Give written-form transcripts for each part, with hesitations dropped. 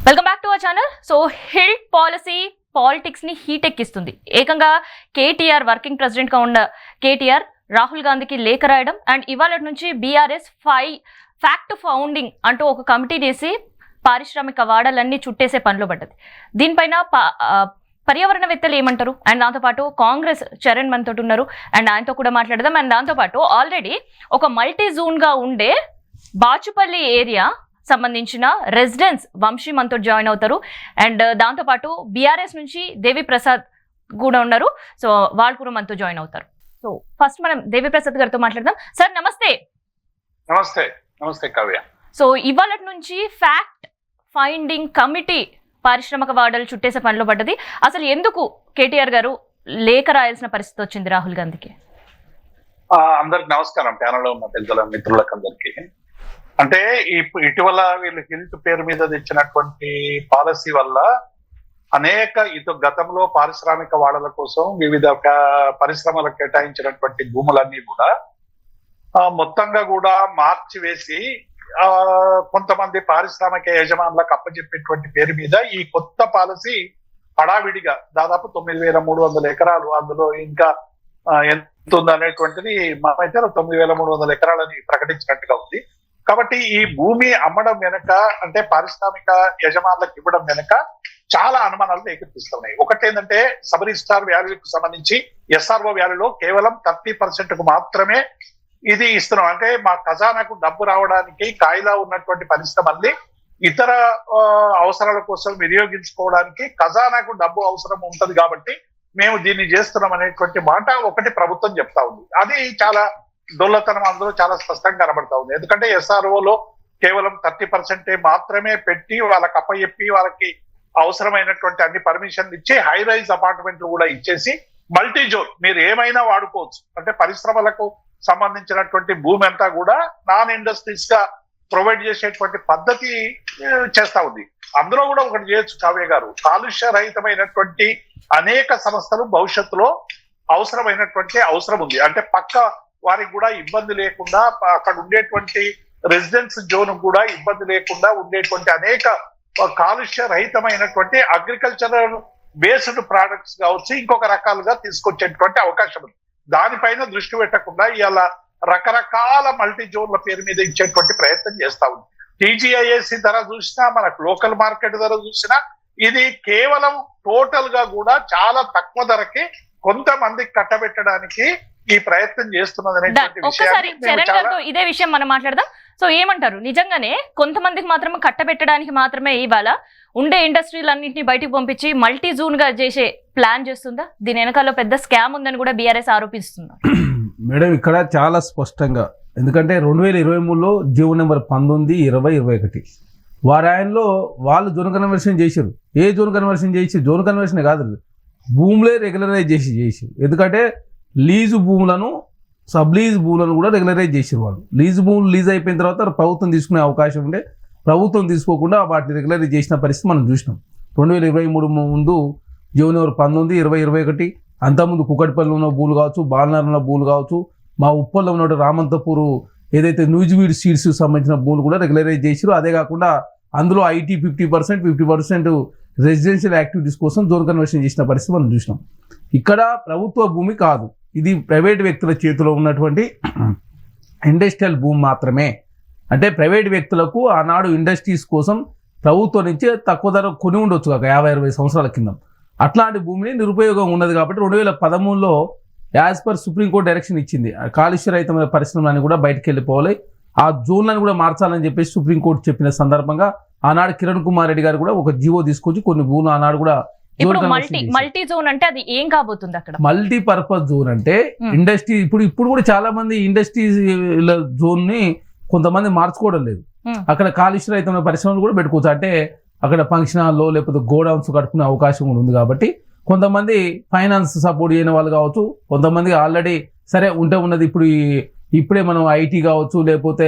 Welcome back to our channel. So HILT policy politics ని heat ఎక్కిస్తుంది. ఏకంగా KTR working president గా ఉన్న కేటీఆర్ రాహుల్ గాంధీకి లేఖ రాయడం అండ్ ఇవాళ నుంచి బీఆర్ఎస్ ఫ్యాక్ట్ ఫౌండింగ్ అంటూ ఒక కమిటీ చేసి పారిశ్రామిక వాడలన్నీ చుట్టేసే పనిలో పడ్డది. దీనిపైన పర్యావరణవేత్తలు ఏమంటారు అండ్ దాంతోపాటు కాంగ్రెస్ చరణ్ మనతో ఉన్నారు అండ్ ఆయనతో కూడా మాట్లాడదాం. అండ్ దాంతోపాటు ఆల్రెడీ ఒక మల్టీ జోన్ గా ఉండే బాచుపల్లి ఏరియా సంబంధించిన రెసిడెన్స్ వంశీ మనతో జాయిన్ అవుతారు అండ్ దాంతోపాటు బీఆర్ఎస్ నుంచి దేవి ప్రసాద్ కూడా ఉన్నారు. సో వాళ్ళు కూడా మనతో జాయిన్ అవుతారు. సో ఫస్ట్ మనం దేవి ప్రసాద్ గారితో మాట్లాడదాం. సార్ నమస్తే. నమస్తే. నమస్తే కావ్య. సో ఇవాళ నుంచి ఫ్యాక్ట్ ఫైండింగ్ కమిటీ పారిశ్రామిక వాడలు చుట్టేసే పనిలో పడ్డది. అసలు ఎందుకు కేటీఆర్ గారు లేఖ రాయాల్సిన పరిస్థితి వచ్చింది రాహుల్ గాంధీకి? అందరికి నమస్కారం, ప్యానల్లో ఉన్న పెద్దల మిత్రులకు అందరికి. అంటే ఇటీవల వీళ్ళు హిల్ట్ పేరు మీద తెచ్చినటువంటి పాలసీ వల్ల అనేక గతంలో పారిశ్రామిక వాడల కోసం వివిధ పరిశ్రమలకు కేటాయించినటువంటి భూములన్నీ కూడా మొత్తంగా కూడా మార్చి వేసి కొంతమంది పారిశ్రామిక యజమానులకు అప్పచెప్పేటువంటి పేరు మీద ఈ కొత్త పాలసీ హడావిడిగా దాదాపు 9,300 ఎకరాలు, అందులో ఇంకా ఎంత ఉంది అనేటువంటిది మనమైతే 9,300 ఎకరాలని ప్రకటించినట్టుగా ఉంది. కాబట్టి ఈ భూమి అమ్మడం వెనక, అంటే పారిశ్రామిక యజమానులకు ఇవ్వడం వెనక చాలా అనుమానాలు రేకెత్తిస్తున్నాయి. ఒకటి ఏంటంటే సబ్ రిజిస్ట్రార్ వాల్యూకి సంబంధించి ఎస్ఆర్ఓ వాల్యూలో కేవలం 30% మాత్రమే ఇది ఇస్తున్నాం. అంటే మా ఖజానాకు డబ్బు రావడానికి కాయిలా ఉన్నటువంటి పరిశ్రమల్ని ఇతర అవసరాల కోసం వినియోగించుకోవడానికి ఖజానాకు డబ్బు అవసరం ఉంటది కాబట్టి మేము దీన్ని చేస్తున్నాం అనేటువంటి మాట ఒకటి ప్రభుత్వం చెప్తా ఉంది. అది చాలా దొల్లతనం అందులో చాలా స్పష్టంగా కనబడతా ఉంది. ఎందుకంటే ఎస్ఆర్ఓలో కేవలం 30% మాత్రమే పెట్టి వాళ్ళకి అప్పచెప్పి వాళ్ళకి అవసరమైనటువంటి అన్ని పర్మిషన్లు ఇచ్చి హై రైజ్ అపార్ట్మెంట్లు కూడా ఇచ్చేసి మల్టీ జోన్ మీరు ఏమైనా వాడుకోవచ్చు, అంటే పరిశ్రమలకు సంబంధించినటువంటి భూమి అంతా కూడా నాన్ ఇండస్ట్రీస్ గా ప్రొవైడ్ చేసేటువంటి పద్ధతి చేస్తా ఉంది. అందులో కూడా ఒకటి చేయొచ్చు కావ్య గారు, కాలుష్య రహితమైనటువంటి అనేక సంస్థలు భవిష్యత్తులో అవసరం ఉంది. అంటే పక్క వారికి కూడా ఇబ్బంది లేకుండా, అక్కడ ఉండేటువంటి రెసిడెన్స్ జోన్ కూడా ఇబ్బంది లేకుండా ఉండేటువంటి అనేక కాలుష్య రహితమైనటువంటి అగ్రికల్చరల్ బేస్డ్ ప్రోడక్ట్స్ కావచ్చు, ఇంకొక రకాలుగా తీసుకొచ్చేటువంటి అవకాశం ఉంది. దానిపైన దృష్టి పెట్టకుండా ఇవాళ రకరకాల మల్టీ జోన్ల పేరు మీద ఇచ్చేటువంటి ప్రయత్నం చేస్తా ఉంది. టీజీఐఏసీ ధర చూసినా, మనకు లోకల్ మార్కెట్ ధర చూసినా, ఇది కేవలం టోటల్ గా కూడా చాలా తక్కువ ధరకి కొంతమందికి కట్టబెట్టడానికి ఈ ప్రయత్నం చేస్తున్నది. ఒక్కసారి చరణ్ గారితో ఇదే విషయం మనం మాట్లాడదాం. సో ఏమంటారు, నిజంగానే కొంతమందికి మాత్రమే కట్టబెట్టడానికి మాత్రమే ఇవాళ ఉండే ఇండస్ట్రీలన్నింటినీ బయటకు పంపించి మల్టీ జోన్ గా చేసే ప్లాన్ చేస్తుందా? దీని వెనకాల పెద్ద స్కామ్ ఉందని కూడా బీఆర్ఎస్ ఆరోపిస్తున్నారు. మేడం ఇక్కడ చాలా స్పష్టంగా, ఎందుకంటే 2023లో జీవో నెంబర్ 19, 20, 21 వారాయనలో వాళ్ళు జోన్ కన్వర్షన్ చేశారు. ఏ జోన్ కన్వర్షన్ చేసి, జోన్ కన్వర్షన్ కాదు, భూములే రెగ్యులరైజ్ చేసి ఎందుకంటే లీజు భూములను, సబ్ లీజ్ భూములను కూడా రెగ్యులరైజ్ చేసారు వాళ్ళు. లీజు భూములు లీజ్ అయిపోయిన తర్వాత ప్రభుత్వం తీసుకునే అవకాశం ఉండే, ప్రభుత్వం తీసుకోకుండా వాటిని రెగ్యులరైజ్ చేసిన పరిస్థితి మనం చూసినాం. 2023 ముందు జీవో నెంబర్ 19, 20, 21 అంతకుముందు కుకట్పల్లిలో ఉన్న భూములు కావచ్చు, బాలనగరంలో భూములు కావచ్చు, మా ఉప్పల్లో ఉన్న రామంతపూర్ ఏదైతే న్యూజివీడ్ సీడ్స్ సంబంధించిన భూములు కూడా రెగ్యులరైజ్ చేసారు. అదే కాకుండా అందులో ఐటీ 50%, 50% రెసిడెన్షియల్ యాక్టివిటీస్ కోసం జోన్ కన్వర్షన్ చేసిన పరిస్థితి మనం చూసినాం. ఇక్కడ ప్రభుత్వ భూమి కాదు, ఇది ప్రైవేట్ వ్యక్తుల చేతిలో ఉన్నటువంటి ఇండస్ట్రియల్ భూమి మాత్రమే. అంటే ప్రైవేట్ వ్యక్తులకు ఆనాడు ఇండస్ట్రీస్ కోసం ప్రభుత్వం నుంచి తక్కువ ధర కొని ఉండొచ్చు కాక 50-60 సంవత్సరాల కింద. అట్లాంటి భూమిని నిరుపయోగం ఉన్నది కాబట్టి 2013లో యాజ్ పర్ సుప్రీంకోర్టు డైరెక్షన్ ఇచ్చింది, కాలుష్య రహితమైన పరిశ్రమలని కూడా బయటకు వెళ్ళిపోవాలి, ఆ జోన్లను కూడా మార్చాలని చెప్పేసి సుప్రీంకోర్టు చెప్పిన సందర్భంగా ఆనాడు కిరణ్ కుమార్ రెడ్డి గారు కూడా ఒక జీవో తీసుకొచ్చి కొన్ని భూములు ఆనాడు కూడా మల్టీ జోన్ అంటే అది ఏం కాబోతుంది? అక్కడ మల్టీ పర్పస్ జోన్ అంటే ఇండస్ట్రీ, ఇప్పుడు కూడా చాలా మంది ఇండస్ట్రీ జోన్ ని కొంతమంది మార్చుకోవడం లేదు. అక్కడ కాలుష్య రహితమైన పరిశ్రమలు కూడా పెట్టుకోవచ్చు. అంటే అక్కడ ఫంక్షన్ హాల్లో లేకపోతే గోడౌన్స్ కట్టుకునే అవకాశం కూడా ఉంది. కాబట్టి కొంతమంది ఫైనాన్స్ సపోర్ట్ చేయని వాళ్ళు కావచ్చు, కొంతమంది ఆల్రెడీ సరే ఉన్నది ఇప్పుడే మనం ఐటీ కావచ్చు, లేకపోతే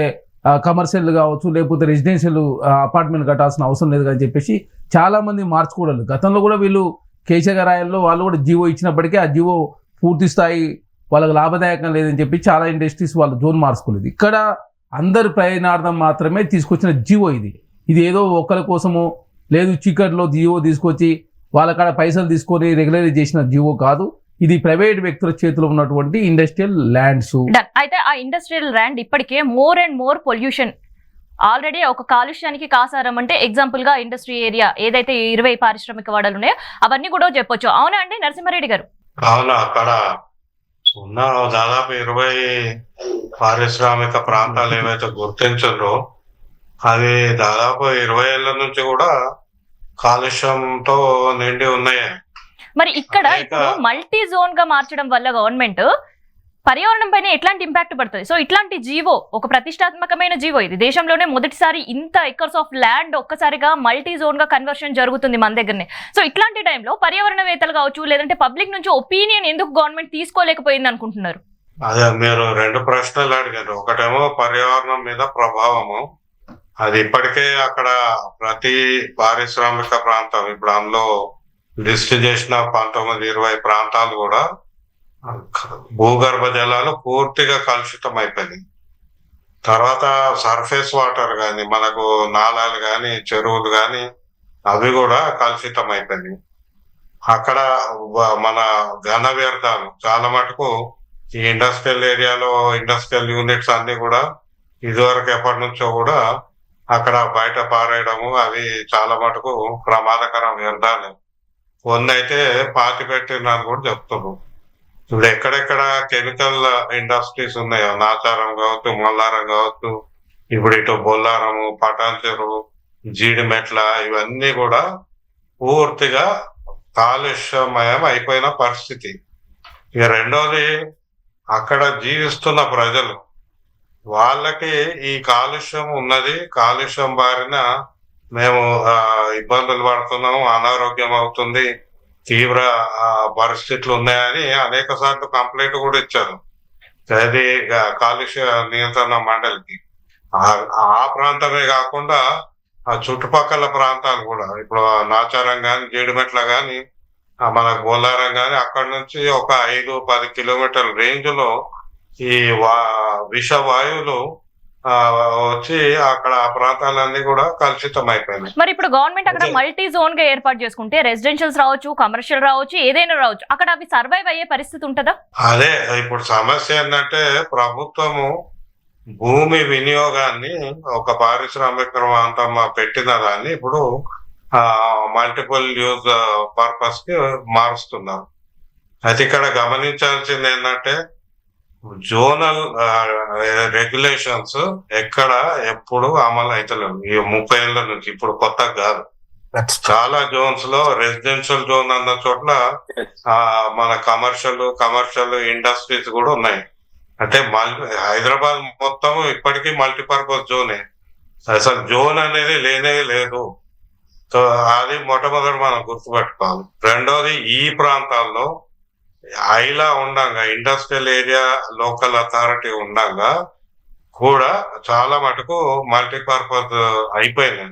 కమర్షియల్ కావచ్చు, లేకపోతే రెసిడెన్షియల్ అపార్ట్మెంట్ కట్టాల్సిన అవసరం లేదు అని చెప్పేసి చాలా మంది మార్చుకోవడం. గతంలో కూడా వీళ్ళు కేశగారాయల్లో వాళ్ళు కూడా జీవో ఇచ్చినప్పటికీ ఆ జీవో పూర్తి స్థాయి వాళ్ళకి లాభదాయకం లేదని చెప్పి చాలా ఇండస్ట్రీస్ వాళ్ళు జోన్ మార్చుకోలేదు. ఇక్కడ అందరి ప్రయోజనార్థం మాత్రమే తీసుకొచ్చిన జీవో ఇది ఏదో ఒకరి కోసమో లేదు చీకట్లో జియో తీసుకొచ్చి వాళ్ళ కాడ పైసలు తీసుకొని రెగ్యులరైజ్ చేసిన జియో కాదు. ఇది ప్రైవేట్ వ్యక్తుల చేతిలో ఉన్నటువంటి ఇండస్ట్రియల్ ల్యాండ్స్. అయితే ఆ ఇండస్ట్రియల్ ల్యాండ్ ఇప్పటికే more and more pollution already ఒక కాలుష్యానికి కాసారం అంటే ఎగ్జాంపుల్ గా ఇండస్ట్రీ ఏరియా ఏదైతే 20 పారిశ్రామిక వాడలు ఉన్నాయో అవన్నీ కూడా చెప్పొచ్చు. అవునా అండి నరసింహారెడ్డి గారు? అవును, అక్కడ ఉన్న దాదాపు 20 పారిశ్రామిక ప్రాంతాలు ఏవైతే గుర్తించారో అవి దాదాపు 20 ఏళ్ల నుంచి కూడా కాలుష్యంతో నిండి ఉన్నాయి. మరి ఇక్కడ ఇప్పుడు మల్టీ జోన్ గా మార్చడం వల్ల గవర్నమెంట్ పర్యావరణం పైన ఎట్లాంటి ఇంపాక్ట్ పడుతుంది? సో ఇట్లాంటి జీవో ఒక ప్రతిష్టాత్మకమైన జీవో, ఇది దేశంలోనే మొదటిసారి ఇంత ఎకర్స్ ఆఫ్ ల్యాండ్ ఒక్కసారిగా మల్టీ జోన్ గా కన్వర్షన్ జరుగుతుంది మన దగ్గరనే. సో ఇట్లాంటి టైంలో పర్యావరణవేత్తలు కావచ్చు లేదంటే పబ్లిక్ నుంచి ఒపీనియన్ ఎందుకు గవర్నమెంట్ తీసుకోలేకపోయింది అనుకుంటున్నారు? అదే మీరు 2 ప్రశ్నలు అడిగారు. ఒకటేమో పర్యావరణం మీద ప్రభావము, అది ఇప్పటికే అక్కడ ప్రతి పారిశ్రామిక ప్రాంతం ఇప్పుడు అందులో లిస్ట్ చేసిన 19-20 ప్రాంతాలు కూడా భూగర్భ జలాలు పూర్తిగా కలుషితం అయిపోయింది. తర్వాత సర్ఫేస్ వాటర్ కానీ మనకు నాలాలు కానీ చెరువులు కానీ అవి కూడా కలుషితం అయిపోయింది. అక్కడ మన ఘన వ్యర్థాలు చాలా మటుకు ఈ ఇండస్ట్రియల్ ఏరియాలో ఇండస్ట్రియల్ యూనిట్స్ అన్ని కూడా ఇదివరకు ఎప్పటి నుంచో కూడా అక్కడ బయట పారేయడము అవి చాలా మటుకు ప్రమాదకరం వ్యర్థాలు. కొన్ని అయితే పాతి పెట్టినని కూడా చెప్తున్నారు. ఇప్పుడు ఎక్కడెక్కడ కెమికల్ ఇండస్ట్రీస్ ఉన్నాయో నాచారం కావచ్చు, మల్లారం కావచ్చు, ఇప్పుడు ఇటు బొల్లారము, పటాన్ చెరువు, జీడిమెట్ల ఇవన్నీ కూడా పూర్తిగా కాలుష్యమయం అయిపోయిన పరిస్థితి. ఇక రెండోది అక్కడ జీవిస్తున్న ప్రజలు, వాళ్ళకి ఈ కాలుష్యం ఉన్నది, కాలుష్యం బారిన మేము ఇబ్బందులు పడుతున్నాము, అనారోగ్యం అవుతుంది, తీవ్ర పరిస్థితులు ఉన్నాయని అనేక సార్లు కంప్లైంట్ కూడా ఇచ్చారు అది కాలుష్య నియంత్రణ మండలికి. ఆ ప్రాంతమే కాకుండా ఆ చుట్టుపక్కల ప్రాంతాలు కూడా ఇప్పుడు నాచారం కానీ జీడిమెట్ల కానీ మన బొల్లారం కానీ అక్కడ నుంచి ఒక 5-10 కిలోమీటర్ల రేంజ్ లో ఈ విష వాయువులు వచ్చి అక్కడ ఆ ప్రాంతాలన్నీ కూడా కలుషితం అయిపోయినాయి. మరి ఇప్పుడు గవర్నమెంట్ అక్కడ మల్టీ జోన్ గా ఏర్పాటు చేసుకుంటే రెసిడెన్షియల్స్ రావచ్చు, కమర్షియల్ రావచ్చు, ఏదైనా రావచ్చు, అక్కడ అవి సర్వైవ్ అయ్యే పరిస్థితి ఉంటుందా? అదే ఇప్పుడు సమస్య ఏంటంటే ప్రభుత్వము భూమి వినియోగాన్ని ఒక పారిశ్రామిక ప్రాంతం పెట్టిన దాన్ని ఇప్పుడు మల్టిపుల్ యూజ్ పర్పస్ కి మారుస్తున్నారు. అయితే ఇక్కడ గమనించాల్సింది ఏంటంటే జోనల్ రెగ్యులేషన్స్ ఎక్కడ ఎప్పుడు అమలు అవుతలేవు. ఈ 30 ఏళ్ల నుంచి, ఇప్పుడు కొత్త కాదు. చాలా జోన్స్ లో రెసిడెన్షియల్ జోన్ అన్న చోట్ల మన కమర్షియల్ ఇండస్ట్రీస్ కూడా ఉన్నాయి. అంటే హైదరాబాద్ మొత్తం ఇప్పటికీ మల్టీపర్పస్ జోనే, అసలు జోన్ అనేది లేనే లేదు. సో అది మొట్టమొదటి మనం గుర్తుపెట్టుకోవాలి. రెండోది ఈ ప్రాంతాల్లో ఐలా ఉండంగా ఇండస్ట్రియల్ ఏరియా లోకల్ అథారిటీ ఉండంగా కూడా చాలా మటుకు మల్టీపర్పస్ అయిపోయింది.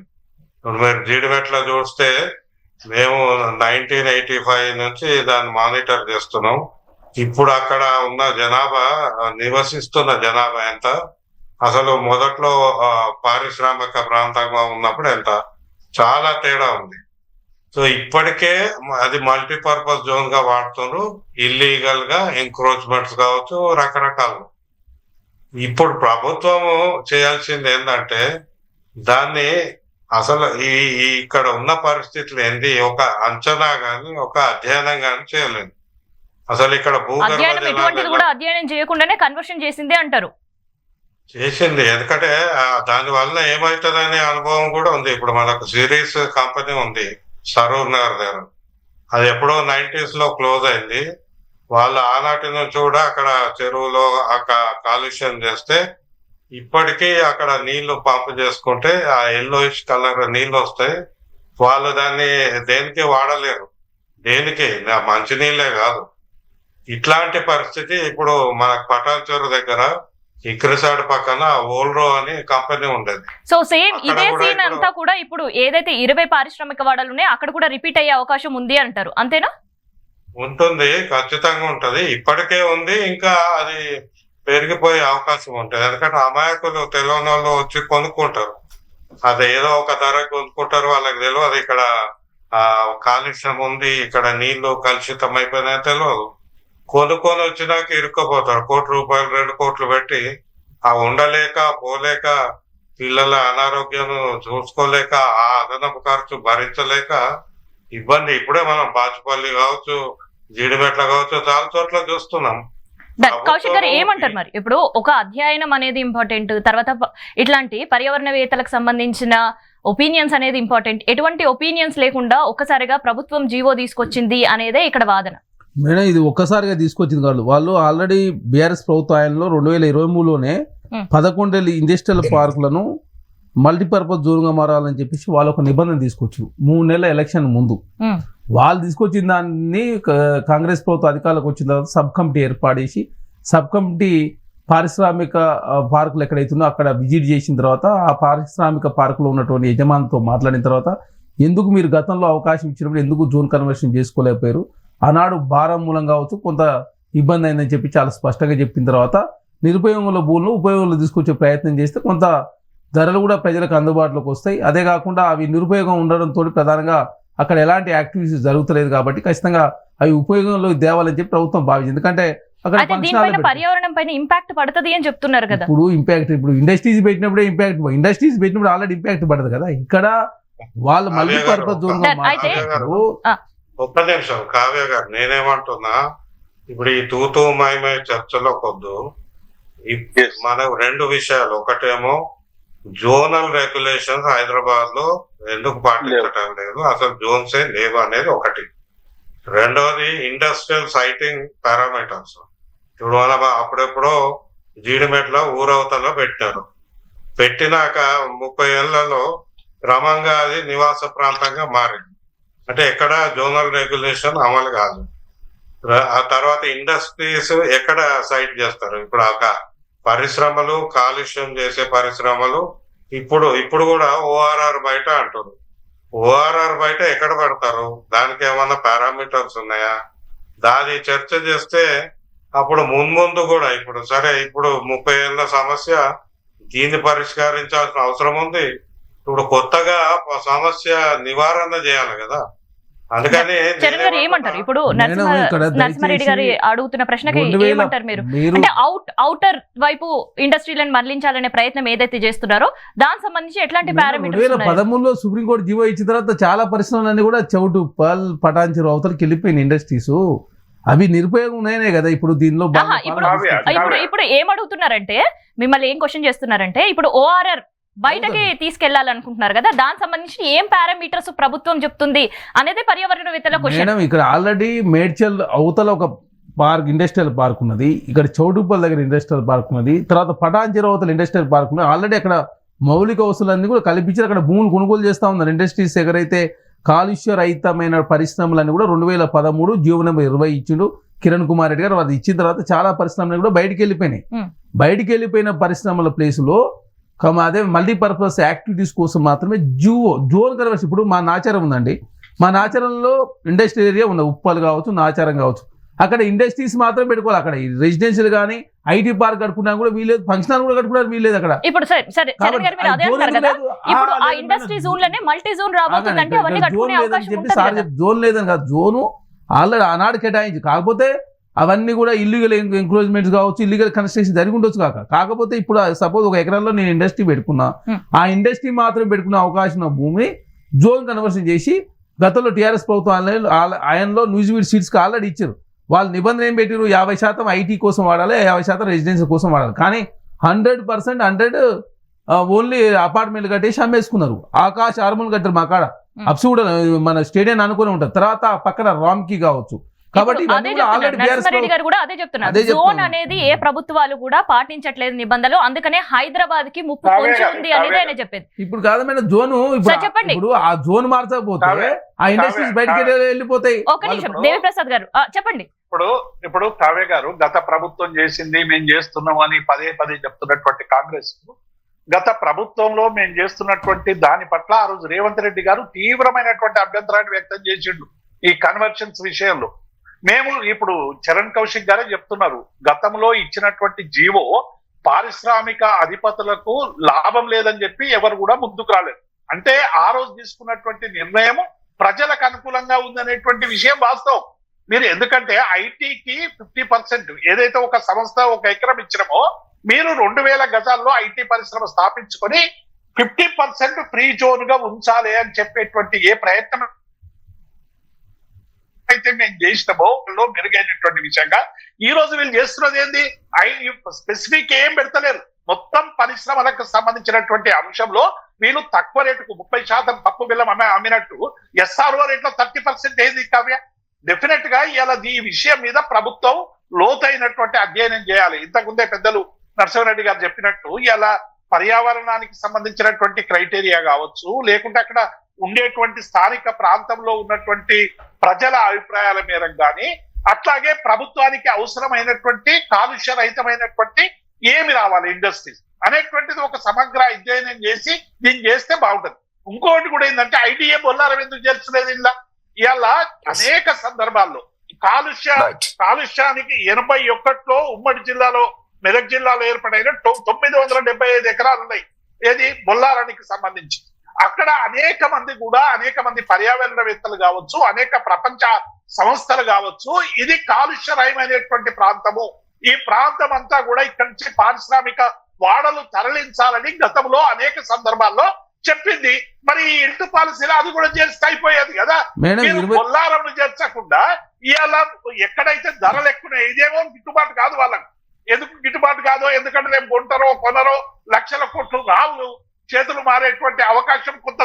ఇప్పుడు మీరు జీడిమెట్ల చూస్తే మేము 1985 నుంచి దాన్ని మానిటర్ చేస్తున్నాం. ఇప్పుడు అక్కడ ఉన్న జనాభా, నివసిస్తున్న జనాభా ఎంత, అసలు మొదట్లో పారిశ్రామిక ప్రాంతంగా ఉన్నప్పుడు ఎంత, చాలా తేడా ఉంది. సో ఇప్పటికే అది మల్టీపర్పస్ జోన్ గా వాడుతున్నారు. ఇల్లీగల్ గా ఎంక్రోచ్మెంట్స్ కావచ్చు, రకరకాలు. ఇప్పుడు ప్రభుత్వము చేయాల్సింది ఏంటంటే దాన్ని అసలు ఇక్కడ ఉన్న పరిస్థితులు ఏంది ఒక అంచనా గాని ఒక అధ్యయనం గాని చేయలేదు. అసలు ఇక్కడ అధ్యయనం చేయకుండానే కన్వర్షన్ చేసింది అంటారు. చేసింది ఎందుకంటే దాని వల్ల ఏమవుతుందనే అనుభవం కూడా ఉంది. ఇప్పుడు మనకు సిరీస్ కంపెనీ ఉంది సరూర్ నగర్ దగ్గర, అది ఎప్పుడో 90s లో క్లోజ్ అయింది. వాళ్ళు ఆనాటి నుంచి కూడా అక్కడ చెరువులో కాలుష్యం చేస్తే ఇప్పటికీ అక్కడ నీళ్లు పంపు చేసుకుంటే ఆ yellowish కలర్ నీళ్లు వస్తాయి. వాళ్ళు దాన్ని దేనికి వాడలేరు, దేనికి మంచినీళ్ళే కాదు. ఇట్లాంటి పరిస్థితి ఇప్పుడు మన పటాన్ చెరువు దగ్గర ఇక్రిసాడ్ పక్కన ఓల్రో అని కంపెనీ ఉండేది. సో సేమ్ ఇదే సీన్ అంతా కూడా ఇప్పుడు ఏదైతే 20 పారిశ్రామిక వాడలు ఉన్నాయో అక్కడ కూడా రిపీట్ అయ్యే అవకాశం ఉంది అంటారు, అంతేనా? ఉంటుంది, ఖచ్చితంగా ఉంటది. ఇప్పటికే ఉంది, ఇంకా అది పెరిగిపోయే అవకాశం ఉంటుంది. ఎందుకంటే అమాయకులు తెలియని వాళ్ళు వచ్చి కొనుక్కుంటారు. అది ఏదో ఒక ధర కొనుక్కుంటారు, వాళ్ళకి తెలియదు ఇక్కడ కాలుష్యం ఉంది, ఇక్కడ నీళ్లు కలుషితం అయిపోయినా తెలియదు. కొనుక్కొని వచ్చినాక ఇరుక్కుపోతారు, ₹1 2 కోట్లు పెట్టి ఆ ఉండలేక పోలేక పిల్లల అనారోగ్యం చూసుకోలేక ఆ అదనపు ఖర్చు భరించలేక ఇబ్బంది. ఇప్పుడే మనం బాచుపల్లి కావచ్చు, జీడిమెట్ల కావచ్చు, చాలా చోట్ల చూస్తున్నాం. కౌశిక్ గారు ఏమంటారు మరి? ఇప్పుడు ఒక అధ్యయనం అనేది ఇంపార్టెంట్, తర్వాత ఇట్లాంటి పర్యావరణవేత్తలకు సంబంధించిన ఒపీనియన్స్ అనేది ఇంపార్టెంట్. ఎటువంటి ఒపీనియన్స్ లేకుండా ఒక్కసారిగా ప్రభుత్వం జీవో తీసుకొచ్చింది అనేదే ఇక్కడ వాదన. మేడం ఇది ఒక్కసారిగా తీసుకొచ్చింది కాదు, వాళ్ళు ఆల్రెడీ బీఆర్ఎస్ ప్రభుత్వ ఆయనలో 2023లోనే 11 ఇండస్ట్రియల్ పార్కులను మల్టీపర్పస్ జోన్గా మారాలని చెప్పేసి వాళ్ళు ఒక నిబంధన తీసుకొచ్చు 3 నెలల ఎలక్షన్ ముందు. వాళ్ళు తీసుకొచ్చిన దాన్ని కాంగ్రెస్ ప్రభుత్వ అధికారులకు వచ్చిన తర్వాత సబ్ కమిటీ ఏర్పాటు చేసి, సబ్ కమిటీ పారిశ్రామిక పార్కులు ఎక్కడైతుందో అక్కడ విజిట్ చేసిన తర్వాత ఆ పారిశ్రామిక పార్కులో ఉన్నటువంటి యజమానితో మాట్లాడిన తర్వాత ఎందుకు మీరు గతంలో అవకాశం ఇచ్చినప్పుడు ఎందుకు జోన్ కన్వర్షన్ చేసుకోలేకపోయారు, ఆనాడు భారం మూలం కావచ్చు కొంత ఇబ్బంది అయిందని చెప్పి చాలా స్పష్టంగా చెప్పిన తర్వాత నిరుపయోగంలో భూములను ఉపయోగంలో తీసుకొచ్చే ప్రయత్నం చేస్తే కొంత ధరలు కూడా ప్రజలకు అందుబాటులోకి వస్తాయి. అదే కాకుండా అవి నిరుపయోగం ఉండడంతో ప్రధానంగా అక్కడ ఎలాంటి యాక్టివిటీస్ జరుగుతలేదు కాబట్టి ఖచ్చితంగా అవి ఉపయోగంలో తేవాలని చెప్పి ప్రభుత్వం భావించింది. ఎందుకంటే అక్కడ పర్యావరణం పైన ఇంపాక్ట్ పడుతుంది అని చెప్తున్నారు కదా. ఇప్పుడు ఇండస్ట్రీస్ పెట్టినప్పుడే ఇండస్ట్రీస్ పెట్టినప్పుడు ఆల్రెడీ ఇంపాక్ట్ పడదు కదా. ఇక్కడ వాళ్ళు మల్టీపర్పస్ జోన్ ఒక్క నిమిషం కావ్య గారు, నేనేమంటున్నా, ఇప్పుడు ఈ తూతూ మాయమై చర్చలో కొద్దు మనం 2 విషయాలు. ఒకటేమో జోనల్ రెగ్యులేషన్స్ హైదరాబాద్ లో ఎందుకు పాటించటం లేదు, అసలు జోన్సే లేవు అనేది ఒకటి. రెండవది ఇండస్ట్రియల్ సైటింగ్ పారామీటర్స్. ఇప్పుడు మనం అప్పుడెప్పుడో జీడిమెట్ల ఊరవతలో పెట్టారు, పెట్టినాక 30 ఏళ్లలో క్రమంగా అది నివాస ప్రాంతంగా మారింది. అంటే ఎక్కడ జోనల్ రెగ్యులేషన్ అమలు కాదు. ఆ తర్వాత ఇండస్ట్రీస్ ఎక్కడ సైట్ చేస్తారు? ఇప్పుడు ఒక పరిశ్రమలు, కాలుష్యం చేసే పరిశ్రమలు ఇప్పుడు కూడా ORR బయట అంటారు. ORR బయట ఎక్కడ పెడతారు? దానికి ఏమన్నా పారామీటర్స్ ఉన్నాయా? దాని చర్చ చేస్తే అప్పుడు ముందు కూడా ఇప్పుడు 30 ఏళ్ళ సమస్య, దీన్ని పరిష్కరించాల్సిన అవసరం ఉంది. ఇప్పుడు కొత్తగా సమస్య నివారణ చేయాలి కదా. అందుకని ఏమంటారు ఇప్పుడు నరసింహారెడ్డి గారు అడుగుతున్న ప్రశ్నకి ఏమంటారు మీరు? అంటే ఔటర్ వైపు ఇండస్ట్రీలను మరలించాలనే ప్రయత్నం ఏదైతే చేస్తున్నారో దానికి సంబంధించి ఎట్లాంటి పారామీటర్స్? 2013లో సుప్రీంకోర్టు జీవో ఇచ్చిన తర్వాత చాలా పరిశ్రమలన్నీ కూడా చౌటుప్పల్, పటాన్చెరు అవతలకి వెళ్ళిపోయిన ఇండస్ట్రీస్. అవి నిరుపయోగం ఉన్నాయనే కదా ఇప్పుడు దీనిలో. ఇప్పుడు ఏమడుగుతున్నారంటే, మిమ్మల్ని ఏం క్వశ్చన్ చేస్తున్నారంటే, ఇప్పుడు ORR బయటకి తీసుకెళ్లాలనుకుంటున్నారు కదా, దానికి సంబంధించి ఏం పారామీటర్స్ ప్రభుత్వం చెప్తుంది అనేది పర్యావరణవేత్తల క్వశ్చన్. ఇక్కడ ఆల్రెడీ మేడ్చల్ అవతల ఒక పార్క్, ఇండస్ట్రియల్ పార్క్ ఉన్నది, ఇక్కడ చౌటుప్పల్ దగ్గర ఇండస్ట్రియల్ పార్క్ ఉన్నది, తర్వాత పటాన్చెరు అవతల ఇండస్ట్రియల్ పార్క్ ఉన్నది. ఆల్రెడీ అక్కడ మౌలిక వసతులన్నీ కూడా కల్పించి అక్కడ భూములు కొనుగోలు చేస్తూ ఉన్నారు. ఇండస్ట్రీస్ ఎక్కడైతే కాలుష్య రహితమైన పరిశ్రమలన్నీ కూడా 2013 జీవో నెంబర్ 20 ఇచ్చిండు కిరణ్ కుమార్ రెడ్డి గారు. అది ఇచ్చిన తర్వాత చాలా పరిశ్రమలు కూడా బయటికి వెళ్ళిపోయినాయి. బయటికి వెళ్ళిపోయిన పరిశ్రమల ప్లేసులో అదే మల్టీపర్పస్ యాక్టివిటీస్ కోసం మాత్రమే జోన్ కన్వర్షన్. ఇప్పుడు మా నాచారం ఉందండి, మా నాచారంలో ఇండస్ట్రియల్ ఏరియా ఉంది, ఉప్పల్ కావచ్చు, నాచారం కావచ్చు. అక్కడ ఇండస్ట్రీస్ మాత్రం పెట్టుకోవాలి. అక్కడ రెసిడెన్షియల్ కానీ ఐటీ పార్క్ కట్టుకున్నా కూడా వీలేదు, ఫంక్షన్ కూడా కట్టుకున్నారు వీలేదు అక్కడ. ఇప్పుడు జోన్ లేదని కాదు, జోను ఆల్రెడీ ఆనాడు కేటాయించి, కాకపోతే అవన్నీ కూడా ఇల్లీగల్ ఎంక్రోచ్మెంట్స్ కావచ్చు, ఇల్లీగల్ కన్స్ట్రక్షన్ జరిగి ఉండొచ్చు కాకపోతే ఇప్పుడు సపోజ్ ఒక ఎకరాల్లో నేను ఇండస్ట్రీ పెట్టుకున్నా, ఆ ఇండస్ట్రీ మాత్రం పెట్టుకునే అవకాశం ఉన్న భూమి జోన్ కన్వర్షన్ చేసి గతంలో టీఆర్ఎస్ ప్రభుత్వం ఆయనలో న్యూజివీడ్ సీట్స్కి ఆల్రెడీ ఇచ్చారు. వాళ్ళు నిబంధన ఏం పెట్టారు? 50% ఐటీ కోసం వాడాలి, 50% రెసిడెన్షియల్ కోసం వాడాలి. కానీ 100% ఓన్లీ అపార్ట్మెంట్లు కట్టేసి అమ్మేసుకున్నారు. ఆకాశ ఆర్మల్ కట్టారు మా కాడ, అప్స్ కూడా మన స్టేడియం అనుకుని ఉంటారు. తర్వాత పక్కన రామ్కి కావచ్చు. కాబట్టి నరసింహారెడ్డి గారు కూడా అదే చెప్తున్నారు, జోన్ అనేది ఏ ప్రభుత్వాలు కూడా పాటించట్లేదు నిబంధనలు, అందుకనే హైదరాబాద్ కి ముప్పు పొంచి ఉంది అనేది ఆయన చెప్పేది. ఇప్పుడు కాదు మేడం జోన్, చెప్పండి, ఇప్పుడు ఆ జోన్ మార్చకపోతే ఆ ఇండస్ట్రీస్ బయటకి వెళ్ళిపోతాయి. ఒక నిమిషం దేవిప్రసాద్ గారు చెప్పండి. ఇప్పుడు కావ్య గారు, గత ప్రభుత్వం చేసింది మేము చేస్తున్నాం అని పదే చెప్తున్నటువంటి కాంగ్రెస్ గత ప్రభుత్వంలో మేము చేస్తున్నటువంటి దాని పట్ల ఆ రోజు రేవంత్ రెడ్డి గారు తీవ్రమైనటువంటి అభ్యంతరాన్ని వ్యక్తం చేసిండు ఈ కన్వర్షన్స్ విషయంలో. మేము ఇప్పుడు చరణ్ కౌశిక్ గారే చెప్తున్నారు, గతంలో ఇచ్చినటువంటి జీవో పారిశ్రామిక అధిపతులకు లాభం లేదని చెప్పి ఎవరు కూడా ముందుకు రాలేదు. అంటే ఆ రోజు తీసుకున్నటువంటి నిర్ణయం ప్రజలకు అనుకూలంగా ఉందనేటువంటి విషయం వాస్తవం. మీరు ఎందుకంటే ఐటీకి 50% ఏదైతే ఒక సంస్థ ఒక ఎకరం ఇచ్చినమో మీరు 2000 గజాల్లో ఐటీ పరిశ్రమ స్థాపించుకొని 50% ఫ్రీ జోన్ గా ఉంచాలి అని చెప్పేటువంటి ఏ ప్రయత్నం అయితే మేము చేసినామో మెరుగైనటువంటి విషయంగా ఈ రోజు వీళ్ళు చేస్తున్నది ఏంది, స్పెసిఫిక్ ఏం పెడతలేరు. మొత్తం పరిశ్రమలకు సంబంధించినటువంటి అంశంలో వీళ్ళు తక్కువ రేటుకు 30% పప్పు బిల్లం అమ్మినట్టు ఎస్ఆర్ఓ రేట్లో 30% ఏంది కావ్య? డెఫినెట్ గా ఇలా ఈ విషయం మీద ప్రభుత్వం లోతైనటువంటి అధ్యయనం చేయాలి. ఇంతకుముందే పెద్దలు నరసింహారెడ్డి గారు చెప్పినట్టు ఇలా పర్యావరణానికి సంబంధించినటువంటి క్రైటీరియా కావచ్చు, లేకుంటే అక్కడ ఉండేటువంటి స్థానిక ప్రాంతంలో ఉన్నటువంటి ప్రజల అభిప్రాయాల మేరకు కానీ, అట్లాగే ప్రభుత్వానికి అవసరమైనటువంటి కాలుష్య రహితమైనటువంటి ఏమి రావాలి ఇండస్ట్రీస్ అనేటువంటిది ఒక సమగ్ర అధ్యయనం చేసి దీన్ని చేస్తే బాగుంటుంది. ఇంకోటి కూడా ఏంటంటే ఐటీఏ బొల్లారం ఎందుకు చేర్చలేదు ఇలా? ఇవాళ అనేక సందర్భాల్లో కాలుష్యానికి 81లో ఉమ్మడి జిల్లాలో మెదక్ జిల్లాలో ఏర్పడైన 975 ఎకరాలు ఉన్నాయి ఏది బొల్లారానికి సంబంధించి. అక్కడ అనేక మంది పర్యావరణవేత్తలు కావచ్చు, అనేక ప్రపంచ సంస్థలు కావచ్చు, ఇది కాలుష్యరహితమైనటువంటి ప్రాంతము, ఈ ప్రాంతం అంతా కూడా ఇక్కడి నుంచి పారిశ్రామిక వాడలు తరలించాలని గతంలో అనేక సందర్భాల్లో చెప్పింది. మరి ఈ ఇంటి పాలసీలో అది కూడా చేస్తే అయిపోయేది కదా. మీరు బొల్లారంను చేర్చకుండా ఇవాళ ఎక్కడైతే ధరలు ఎక్కువ ఇదేమో గిట్టుబాటు కాదు వాళ్ళకు. ఎందుకు గిట్టుబాటు కాదో, ఎందుకంటే రేపు కొంటారో కొనరో లక్షల కోట్లు రాళ్ళు చేతులు మారేటువంటి అవకాశం కొంత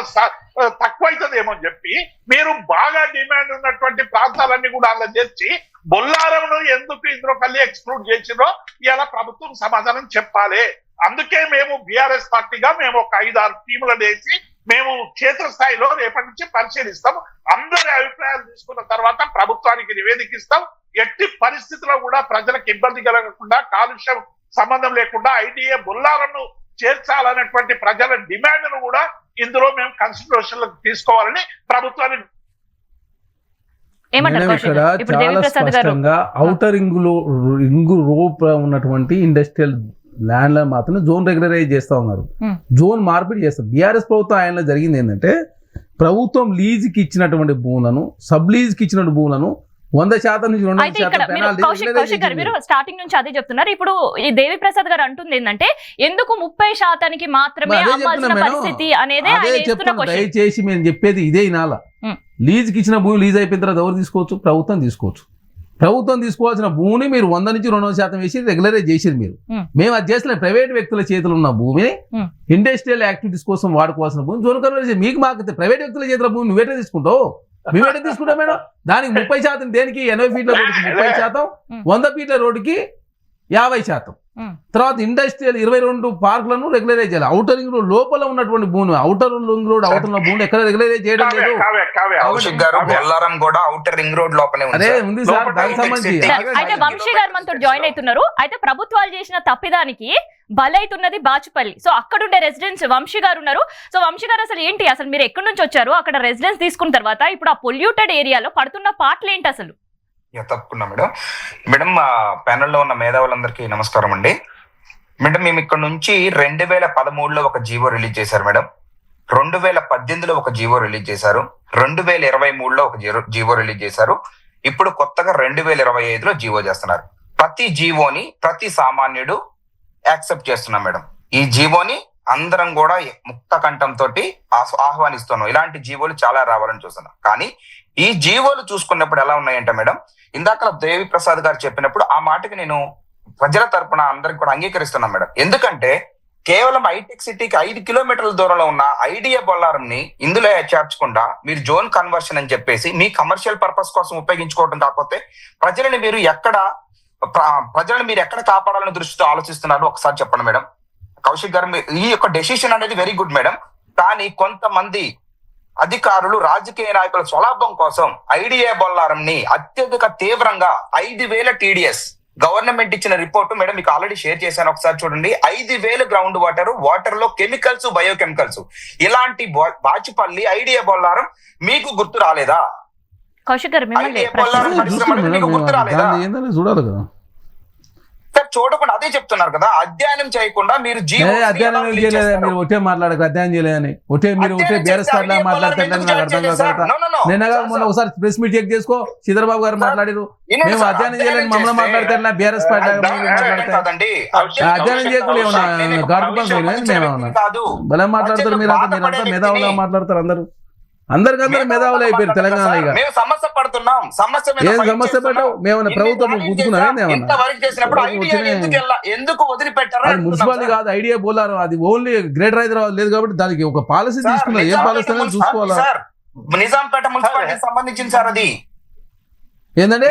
తక్కువ అవుతుందేమో అని చెప్పి మీరు బాగా డిమాండ్ ఉన్నటువంటి ప్రాంతాలన్నీ కూడా అలా చేర్చి బొల్లారంను ఎందుకు ఇందులో కల్లి ఎక్స్క్లూడ్ చేసిందో ఇలా ప్రభుత్వం సమాధానం చెప్పాలి. అందుకే మేము బీఆర్ఎస్ పార్టీగా మేము ఒక 5-6 టీములను వేసి మేము క్షేత్రస్థాయిలో రేపటి నుంచి పరిశీలిస్తాం. అందరి అభిప్రాయాలు తీసుకున్న తర్వాత ప్రభుత్వానికి నివేదికిస్తాం. ఎట్టి పరిస్థితుల్లో కూడా ప్రజలకు ఇబ్బంది కలగకుండా, కాలుష్యం సంబంధం లేకుండా ఐటీఏ బొల్లారంను చేర్చాలనేటువంటి ప్రజల డిమాండ్ ను కూడా ఇందులో మేము కన్సిడరేషన్ తీసుకోవాలని ప్రభుత్వాన్ని ఇక్కడ చాలా స్పష్టంగా ఔటర్ రింగు రోప్ ఉన్నటువంటి ఇండస్ట్రియల్ ల్యాండ్ మాత్రం జోన్ రెగ్యులరైజ్ చేస్తా ఉన్నారు, జోన్ మార్పిడి చేస్తారు. బీఆర్ఎస్ ప్రభుత్వం ఆయనలో జరిగింది ఏంటంటే ప్రభుత్వం లీజ్కి ఇచ్చినటువంటి భూములను, సబ్ లీజ్కి ఇచ్చినటువంటి భూములను 100% నుంచి 200% మీరు స్టార్టింగ్ నుంచి అదే చెప్తున్నారు. ఇప్పుడు ఈ దేవి ప్రసాద్ గారు అంటుంది ఏంటంటే ఎందుకు 30% మాత్రమే అమ్మాల్సిన పరిస్థితి అనేది దయచేసి మేము చెప్పేది ఇదే ఇనాల. లీజ్కి ఇచ్చిన భూమి లీజ్ అయిపోయిన తర్వాత ఎవరు తీసుకోవచ్చు? ప్రభుత్వం తీసుకోవచ్చు. ప్రభుత్వం తీసుకోవాల్సిన భూమిని మీరు 100 నుంచి 200% వేసి రెగ్యులరైజ్ చేసేది మీరు. మేము అది చేసిన ప్రైవేట్ వ్యక్తుల చేతులు ఉన్న భూమిని ఇండస్ట్రియల్ యాక్టివిటీస్ కోసం వాడుకోవాల్సిన భూమి జోన్ కన్వర్షన్ మీకు మాకు ప్రైవేట్ వ్యక్తుల చేతుల భూమి నువ్వేటే తీసుకుంటావు? మేమేటే తీసుకుంటాం మేడం. దానికి 30% దేనికి? 80 ఫీట్ల రోడ్డుకి 30%, 100 ఫీట్ల రోడ్డుకి 50%. తర్వాత ఇండస్ట్రియల్ 22 పార్కులను రెగ్యులరైజ్ చేయాలి. ఔటర్ రింగ్ రోడ్ లోపల ఉన్నటువంటి భూమి, ఔటర్ రింగ్ రోడ్ అవుతున్న భూమి ఎక్కడ రెగ్యులరైజ్ చేయడం లేదు. అదే ఉంది సార్. దానికి సంబంధించి అయితే వంశీ గారు మనతో జాయిన్ అవుతున్నారు. అయితే ప్రభుత్వాలు చేసిన తప్పిదానికి బలైతున్నది బాచుపల్లి. సో అక్కడ ఉండే రెసిడెన్స్ వంశీ గారు ఉన్నారు. సో వంశీ గారు అసలు ఏంటి, అసలు మీరు ఎక్కడి నుంచి వచ్చారు, అక్కడ రెసిడెన్స్ తీసుకున్న తర్వాత ఇప్పుడు ఆ పొల్యూటెడ్ ఏరియాలో పడుతున్న పాటలు ఏంటి అసలు? తప్పకుండా మేడం మా ప్యానెల్లో ఉన్న మేధావులందరికీ నమస్కారం అండి. మేడం మేము ఇక్కడ నుంచి 2013లో ఒక జీవో రిలీజ్ చేశారు మేడం, 2018లో ఒక జీవో రిలీజ్ చేశారు, 2023లో ఒక జీవో రిలీజ్ చేశారు, ఇప్పుడు కొత్తగా 2025లో జీవో చేస్తున్నారు. ప్రతి జీవోని ప్రతి సామాన్యుడు యాక్సెప్ట్ చేస్తున్నాం మేడం. ఈ జీవోని అందరం కూడా ముక్త కంఠంతో ఆహ్వానిస్తున్నాం. ఇలాంటి జీవోలు చాలా రావాలని చూస్తున్నాం. కానీ ఈ జీవోలు చూసుకున్నప్పుడు ఎలా ఉన్నాయంటే మేడం, ఇందాక దేవి ప్రసాద్ గారు చెప్పినప్పుడు ఆ మాటకి నేను ప్రజల తరపున అందరికి కూడా అంగీకరిస్తున్నాం మేడం. ఎందుకంటే కేవలం హైటెక్ సిటీకి 5 కిలోమీటర్ల దూరంలో ఉన్న ఐడియా బొల్లారంని ఇందులో చేర్చకుండా మీరు జోన్ కన్వర్షన్ అని చెప్పేసి మీ కమర్షియల్ పర్పస్ కోసం ఉపయోగించుకోవడం కాకపోతే ప్రజలను మీరు ఎక్కడ కాపాడాలని దృష్టితో ఆలోచిస్తున్నారు ఒకసారి చెప్పండి మేడం. కౌశిక్ గారు ఈ యొక్క డెసిషన్ అనేది వెరీ గుడ్ మేడం. కానీ కొంతమంది అధికారులు రాజకీయ నాయకుల స్వలాభం కోసం ఐడియా బొల్లారంని అత్యధిక తీవ్రంగా 5,000 TDS గవర్నమెంట్ ఇచ్చిన రిపోర్టు మేడం మీకు ఆల్రెడీ షేర్ చేశాను, ఒకసారి చూడండి. 5,000 గ్రౌండ్ వాటర్ లో కెమికల్స్, బయోకెమికల్స్, ఇలాంటి బాచుపల్లి ఐడియా బొల్లారం మీకు గుర్తు రాలేదా? కౌశిక్ గారు ఐడియా బొల్లారం పరిశ్రమ మీకు గుర్తు రాలేదా? చూడకుండా అదే చెప్తున్నారు కదా, అధ్యయనం చేయకుండా మీరు అధ్యయనం ఏం చేయలేదా మీరు? ఒకే మాట్లాడక అధ్యయనం చేయలేదని మీరు బీఆర్ఎస్ కార్డులా మాట్లాడుతుంటే నాకు అర్థం కాదు. నేను మొన్న ఒకసారి ప్రెస్ మీట్ చెక్ చేసుకో, చంద్రబాబు గారు మాట్లాడారు, మేము అధ్యయనం చేయలేని మమ్మల్ని మాట్లాడితే బీఆర్ఎస్ పార్టీ అధ్యయనం చేయకుండా ఏమన్నా గార్డు పంపి మేమేమన్నా భలే మాట్లాడతారు మీరంతా మేధావులా మాట్లాడతారు. అందరికందరూ మేధావులు అయిపోయారు తెలంగాణ. ఇక సమస్య పడుతున్నాం, ఏం సమస్య పడ్డావు? మేమన్నా ప్రభుత్వం గుర్తుకున్నాం? ఎందుకు వదిలిపెట్టారు? అది మున్సిపాలిటీ కాదు, ఐడియా బోలారు. అది ఓన్లీ గ్రేటర్ హైదరాబాద్ లేదు కాబట్టి దానికి ఒక పాలసీ తీసుకున్నారు. ఏం పాలసీ అనేది చూసుకోవాలా? నిజాంపేట మున్సిపాలిటీకి సంబంధించింది సార్. అది ఏంటంటే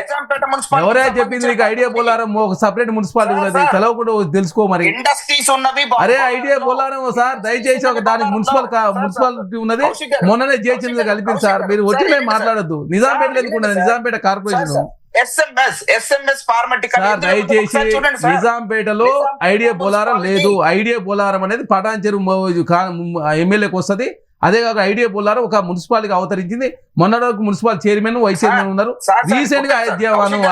ఎవరే చెప్పింది నీకు ఐడియా బోలారం ఒక సపరేట్ మున్సిపాలిటీ ఉన్నది, తెలవకుండా తెలుసుకో మరి. ఇండస్ట్రీస్ ఉన్నవి. అరే ఐడియా బోలారం సార్ దయచేసి ఒక దానికి మున్సిపాలిటీ ఉన్నది, మొన్ననే జిహెచ్ఎంసీ కలిపింది సార్. మీరు వచ్చి మేము మాట్లాడద్దు. నిజాంపేట ఎందుకున్నది? Nizampet corporation sir. దయచేసి నిజాంపేటలో ఐడియా బోలారం లేదు. ఐడియా బోలారం అనేది పటాన్ చెరువు ఎమ్మెల్యేకి వస్తుంది. అదే కాక ఐడియా బోలారం ఒక మున్సిపాలిటీకి అవతరించింది. మొన్నటి వరకు మున్సిపల్ చైర్మన్ వైస్ చైర్మన్ ఉన్నారు. రీసెంట్ గా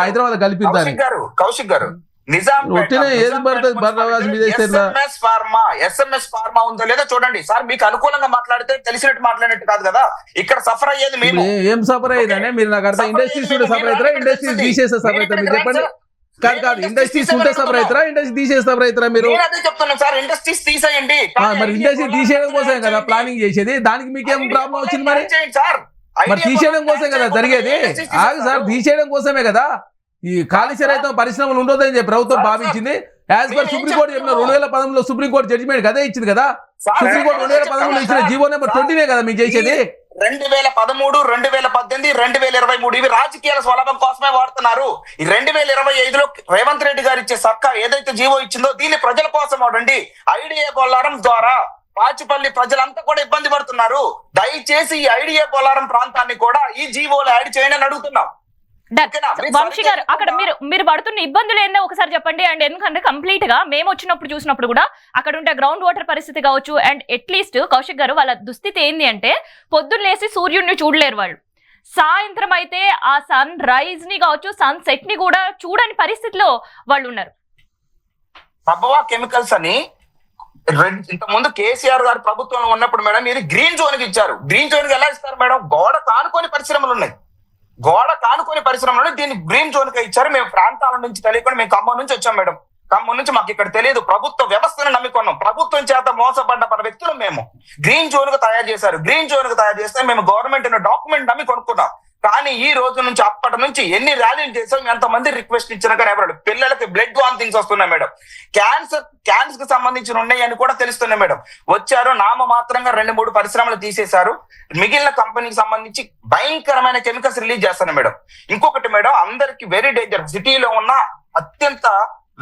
హైదరాబాద్ కలిపిద్దారు. కౌశిక్ గారు ఏది పడుతుంది? ఎస్ఎంఎస్ ఫార్మా ఉందో లేదో చూడండి సార్. మీకు అనుకూలంగా మాట్లాడితే తెలిసినట్టు మాట్లాడినట్టు కాదు కదా. ఇక్కడ సఫర్ అయ్యేది మేము. ఏం సఫర్ అయ్యేదని మీరు నాకు అర్థం. ఇండస్ట్రీస్ ఉంటే సఫర్ అవుతారా? ఇండస్ట్రీస్ తీసేస్తే సఫర్ అవుతారా? మీరు చెప్పండి. కాదు ఇండస్ట్రీస్ ఉంటే సఫర్ అవుతారా? ఇండస్ట్రీ తీసేస్తే సఫర్ అవుతారా? మీరు చెప్తున్నాను సార్, ఇండస్ట్రీస్ తీసేయండి. మరి ఇండస్ట్రీ తీసేయడం కోసమే కదా ప్లానింగ్ చేసేది. దానికి మీకేం ప్రాబ్లం వచ్చింది? మరి తీసేయడం కోసం కదా జరిగేది. ఆగు సార్, తీసేయడం కోసమే కదా ఈ కాళేశ్వర రైతు పరిశ్రమలు ఉండొద్దని చెప్పి ప్రభుత్వం భావించింది. యాజ్ పర్ సుప్రీంకోర్టు చెప్పిన 2013లో సుప్రీంకోర్టు జడ్జిమెంట్ అదే ఇచ్చింది కదా. సుప్రీంకోర్టు 2013లో ఇచ్చిన జీవో నెంబర్ 20 కదా మీరు చేసేది. 2013, 2018, 2023 ఇవి రాజకీయాల స్వలాభం కోసమే వాడుతున్నారు. ఈ 2025లో రేవంత్ రెడ్డి గారు ఇచ్చే సర్కార్ ఏదైతే జీవో ఇచ్చిందో దీన్ని ప్రజల కోసం వాడండి. ఐడియా బొల్లారం ద్వారా పాచిపల్లి ప్రజలంతా కూడా ఇబ్బంది పడుతున్నారు. దయచేసి ఈ ఐడియా బొల్లారం ప్రాంతాన్ని కూడా ఈ జీవోలో యాడ్ చేయండి అని అడుగుతున్నాం. వంశీ గారు, అక్కడ మీరు పడుతున్న ఇబ్బందులు ఏందో ఒకసారి చెప్పండి. అండ్ ఎందుకంటే కంప్లీట్ గా మేము వచ్చినప్పుడు చూసినప్పుడు కూడా అక్కడ ఉండే గ్రౌండ్ వాటర్ పరిస్థితి కావచ్చు. అండ్ అట్లీస్ట్ కౌశిక్ గారు వాళ్ళ దుస్థితి ఏంది అంటే పొద్దున్న లేసి సూర్యుడిని చూడలేరు వాళ్ళు. సాయంత్రం అయితే ఆ సన్ రైజ్ ని కావచ్చు, సన్ సెట్ ని కూడా చూడని పరిస్థితిలో వాళ్ళు ఉన్నారు. ప్రభావ కెమికల్స్ అని ఇంతకుముందు కేసీఆర్ గారు ప్రభుత్వంలో ఉన్నప్పుడు మేడం ఇది గ్రీన్ జోన్ కి ఇచ్చారు. గ్రీన్ జోన్ కి ఎలా ఇస్తారు మేడం? గోడ కానుకొని పరిశ్రమలు ఉన్నాయి. గోడ కానుకొని పరిశ్రమలో దీన్ని గ్రీన్ జోన్ గా ఇచ్చారు. మేము ప్రాంతాల నుంచి తెలియకుండా మేము ఖమ్మం నుంచి వచ్చాం మేడం. ఖమ్మం నుంచి మాకు ఇక్కడ తెలియదు. ప్రభుత్వ వ్యవస్థను నమ్ముకున్నాం. ప్రభుత్వం చేత మోసపడ్డ వ్యక్తులు మేము. గ్రీన్ జోన్ గా తయారు చేశారు. గ్రీన్ జోన్ గా తయారు చేస్తే మేము గవర్నమెంట్ డాక్యుమెంట్ నమ్మి కొనుక్కున్నాం. కానీ ఈ రోజు నుంచి అప్పటి నుంచి ఎన్ని ర్యాలీలు చేసాం, ఎంతమంది రిక్వెస్ట్ ఇచ్చినా కానీ ఎవరు పిల్లలకి బ్లడ్ వామిటింగ్స్ వస్తున్నాయి మేడం. క్యాన్సర్ కి సంబంధించిన ఉన్నాయని కూడా తెలుస్తున్నాయి మేడం. వచ్చారు నామమాత్రంగా 2-3 పరిశ్రమలు తీసేశారు. మిగిలిన కంపెనీకి సంబంధించి భయంకరమైన కెమికల్స్ రిలీజ్ చేస్తాను మేడం. ఇంకొకటి మేడం, అందరికి వెరీ డేంజర్. సిటీలో ఉన్న అత్యంత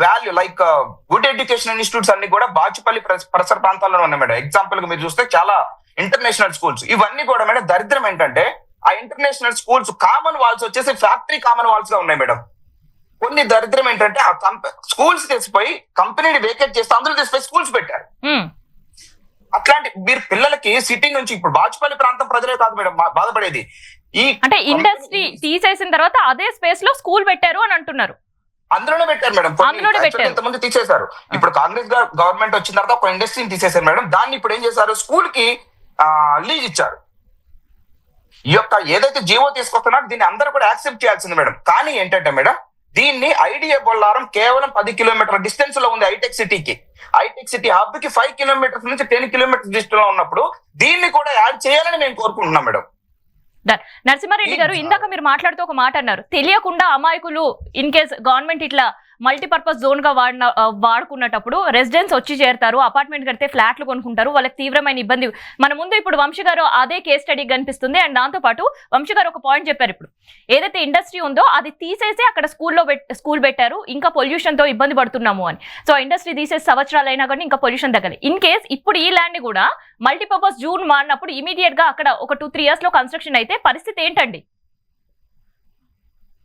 value like good education institutes అన్ని కూడా బాచుపల్లి పరిసర ప్రాంతాల్లో ఉన్నాయి మేడం. ఎగ్జాంపుల్ గా మీరు చూస్తే చాలా ఇంటర్నేషనల్ స్కూల్స్ ఇవన్నీ కూడా మేడం. దరిద్రం ఏంటంటే ఆ ఇంటర్నేషనల్ స్కూల్స్ కామన్ వాల్స్ వచ్చేసి ఫ్యాక్టరీ కామన్ వాల్స్ గా ఉన్నాయి మేడం. కొన్ని దరిద్రం ఏంటంటే ఆ స్కూల్స్ తీసిపోయి కంపెనీని వేకేట్ చేస్తే అందులో తీసిపోయి స్కూల్స్ పెట్టారు. అట్లాంటి మీరు పిల్లలకి సిటీ నుంచి ఇప్పుడు బాచుపల్లి ప్రాంతం ప్రజలే కాదు మేడం బాధపడేది. ఈ అంటే ఇండస్ట్రీ తీసేసిన తర్వాత అదే స్పేస్ లో స్కూల్ పెట్టారు అని అంటున్నారు. అందులోనే పెట్టారు మేడం. ఇంతమంది తీసేశారు. ఇప్పుడు కాంగ్రెస్ గవర్నమెంట్ వచ్చిన తర్వాత ఒక ఇండస్ట్రీని తీసేశారు మేడం. దాన్ని ఇప్పుడు ఏం చేశారు, స్కూల్ కి లీజ్ ఇచ్చారు. ఈ యొక్క ఏదైతే జీవో తీసుకొస్తున్నారో దీన్ని అందరూ కూడా యాక్సెప్ట్ చేయాల్సింది మేడం. కానీ ఏంటంటే మేడం, దీన్ని ఐడియా బొల్లారం కేవలం 10 కిలోమీటర్ల డిస్టెన్స్ లో ఉంది హైటెక్ సిటీకి. హైటెక్ సిటీ హబ్ కి 5 కిలోమీటర్స్ నుంచి 10 కిలోమీటర్స్ డిస్టెన్స్ లో ఉన్నప్పుడు దీన్ని కూడా యాడ్ చేయాలని నేను కోరుకుంటున్నాను మేడం. నరసింహారెడ్డి గారు, ఇందాక మీరు మాట్లాడుతూ ఒక మాట అన్నారు, తెలియకుండా అమాయకులు ఇన్ కేస్ గవర్నమెంట్ ఇట్లా మల్టీపర్పస్ జోన్ గా వాడుకున్నప్పుడు రెసిడెంట్స్ వచ్చి చేరుతారు, అపార్ట్మెంట్ కడితే ఫ్లాట్లు కొనుక్కుంటారు, వాళ్ళకి తీవ్రమైన ఇబ్బంది. మన ముందు ఇప్పుడు వంశీ గారు అదే కేస్ స్టడీ కనిపిస్తుంది. అండ్ దాంతో పాటు వంశీ గారు ఒక పాయింట్ చెప్పారు, ఇప్పుడు ఏదైతే ఇండస్ట్రీ ఉందో అది తీసేసి అక్కడ స్కూల్ పెట్టారు, ఇంకా పొల్యూషన్ తో ఇబ్బంది పడుతున్నాము అని. సో ఇండస్ట్రీ తీసేసి సంవత్సరాలు అయినా కానీ ఇంకా పొల్యూషన్ తగ్గలేదు. ఇన్ కేస్ ఇప్పుడు ఈ ల్యాండ్ కూడా మల్టీపర్పస్ జోన్ మారినప్పుడు ఇమీడియట్ గా అక్కడ ఒక 2-3 years లో కన్స్ట్రక్షన్ అయితే పరిస్థితి ఏంటండి?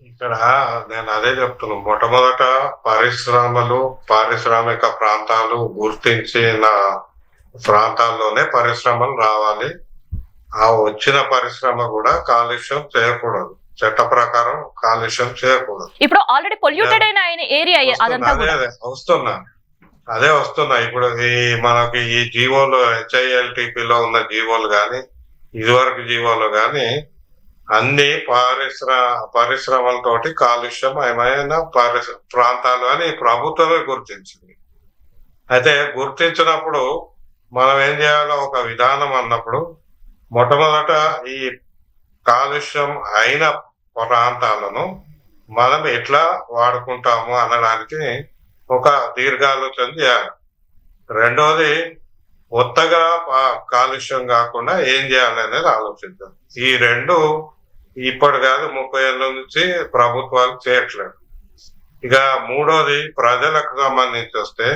ఇక్కడ నేను అదే చెప్తున్నాను. మొట్టమొదట పరిశ్రమలు, పారిశ్రామిక ప్రాంతాలు గుర్తించిన ప్రాంతాల్లోనే పరిశ్రమలు రావాలి. ఆ వచ్చిన పరిశ్రమ కూడా కాలుష్యం చేయకూడదు. చట్ట ప్రకారం కాలుష్యం చేయకూడదు. ఇప్పుడు ఆల్రెడీ పొల్యూటెడ్ అయిన ఏరియా అదంతా కూడా అదే వస్తున్నా. ఇప్పుడు ఈ మనకి ఈ జీవోలు HILTPలో ఉన్న జీవోలు కానీ ఇదివరకు జీవోలు కానీ అన్ని పరిశ్రమలతోటి కాలుష్యమయమైన ప్రాంతాలు అని ప్రభుత్వమే గుర్తించింది. అయితే గుర్తించినప్పుడు మనం ఏం చేయాలో ఒక విధానం అన్నప్పుడు మొట్టమొదట ఈ కాలుష్యం అయిన ప్రాంతాలను మనం ఎట్లా వాడుకుంటాము అనడానికి ఒక దీర్ఘాలోచన చేయాలి. రెండోది కొత్తగా కాలుష్యం కాకుండా ఏం చేయాలి అనేది ఆలోచిద్దాం. ఈ రెండు ఇప్పటి కాదు 30 ఏళ్ళ నుంచి ప్రభుత్వాలు చేయట్లేదు. ఇక మూడోది ప్రజలకు సంబంధించి వస్తే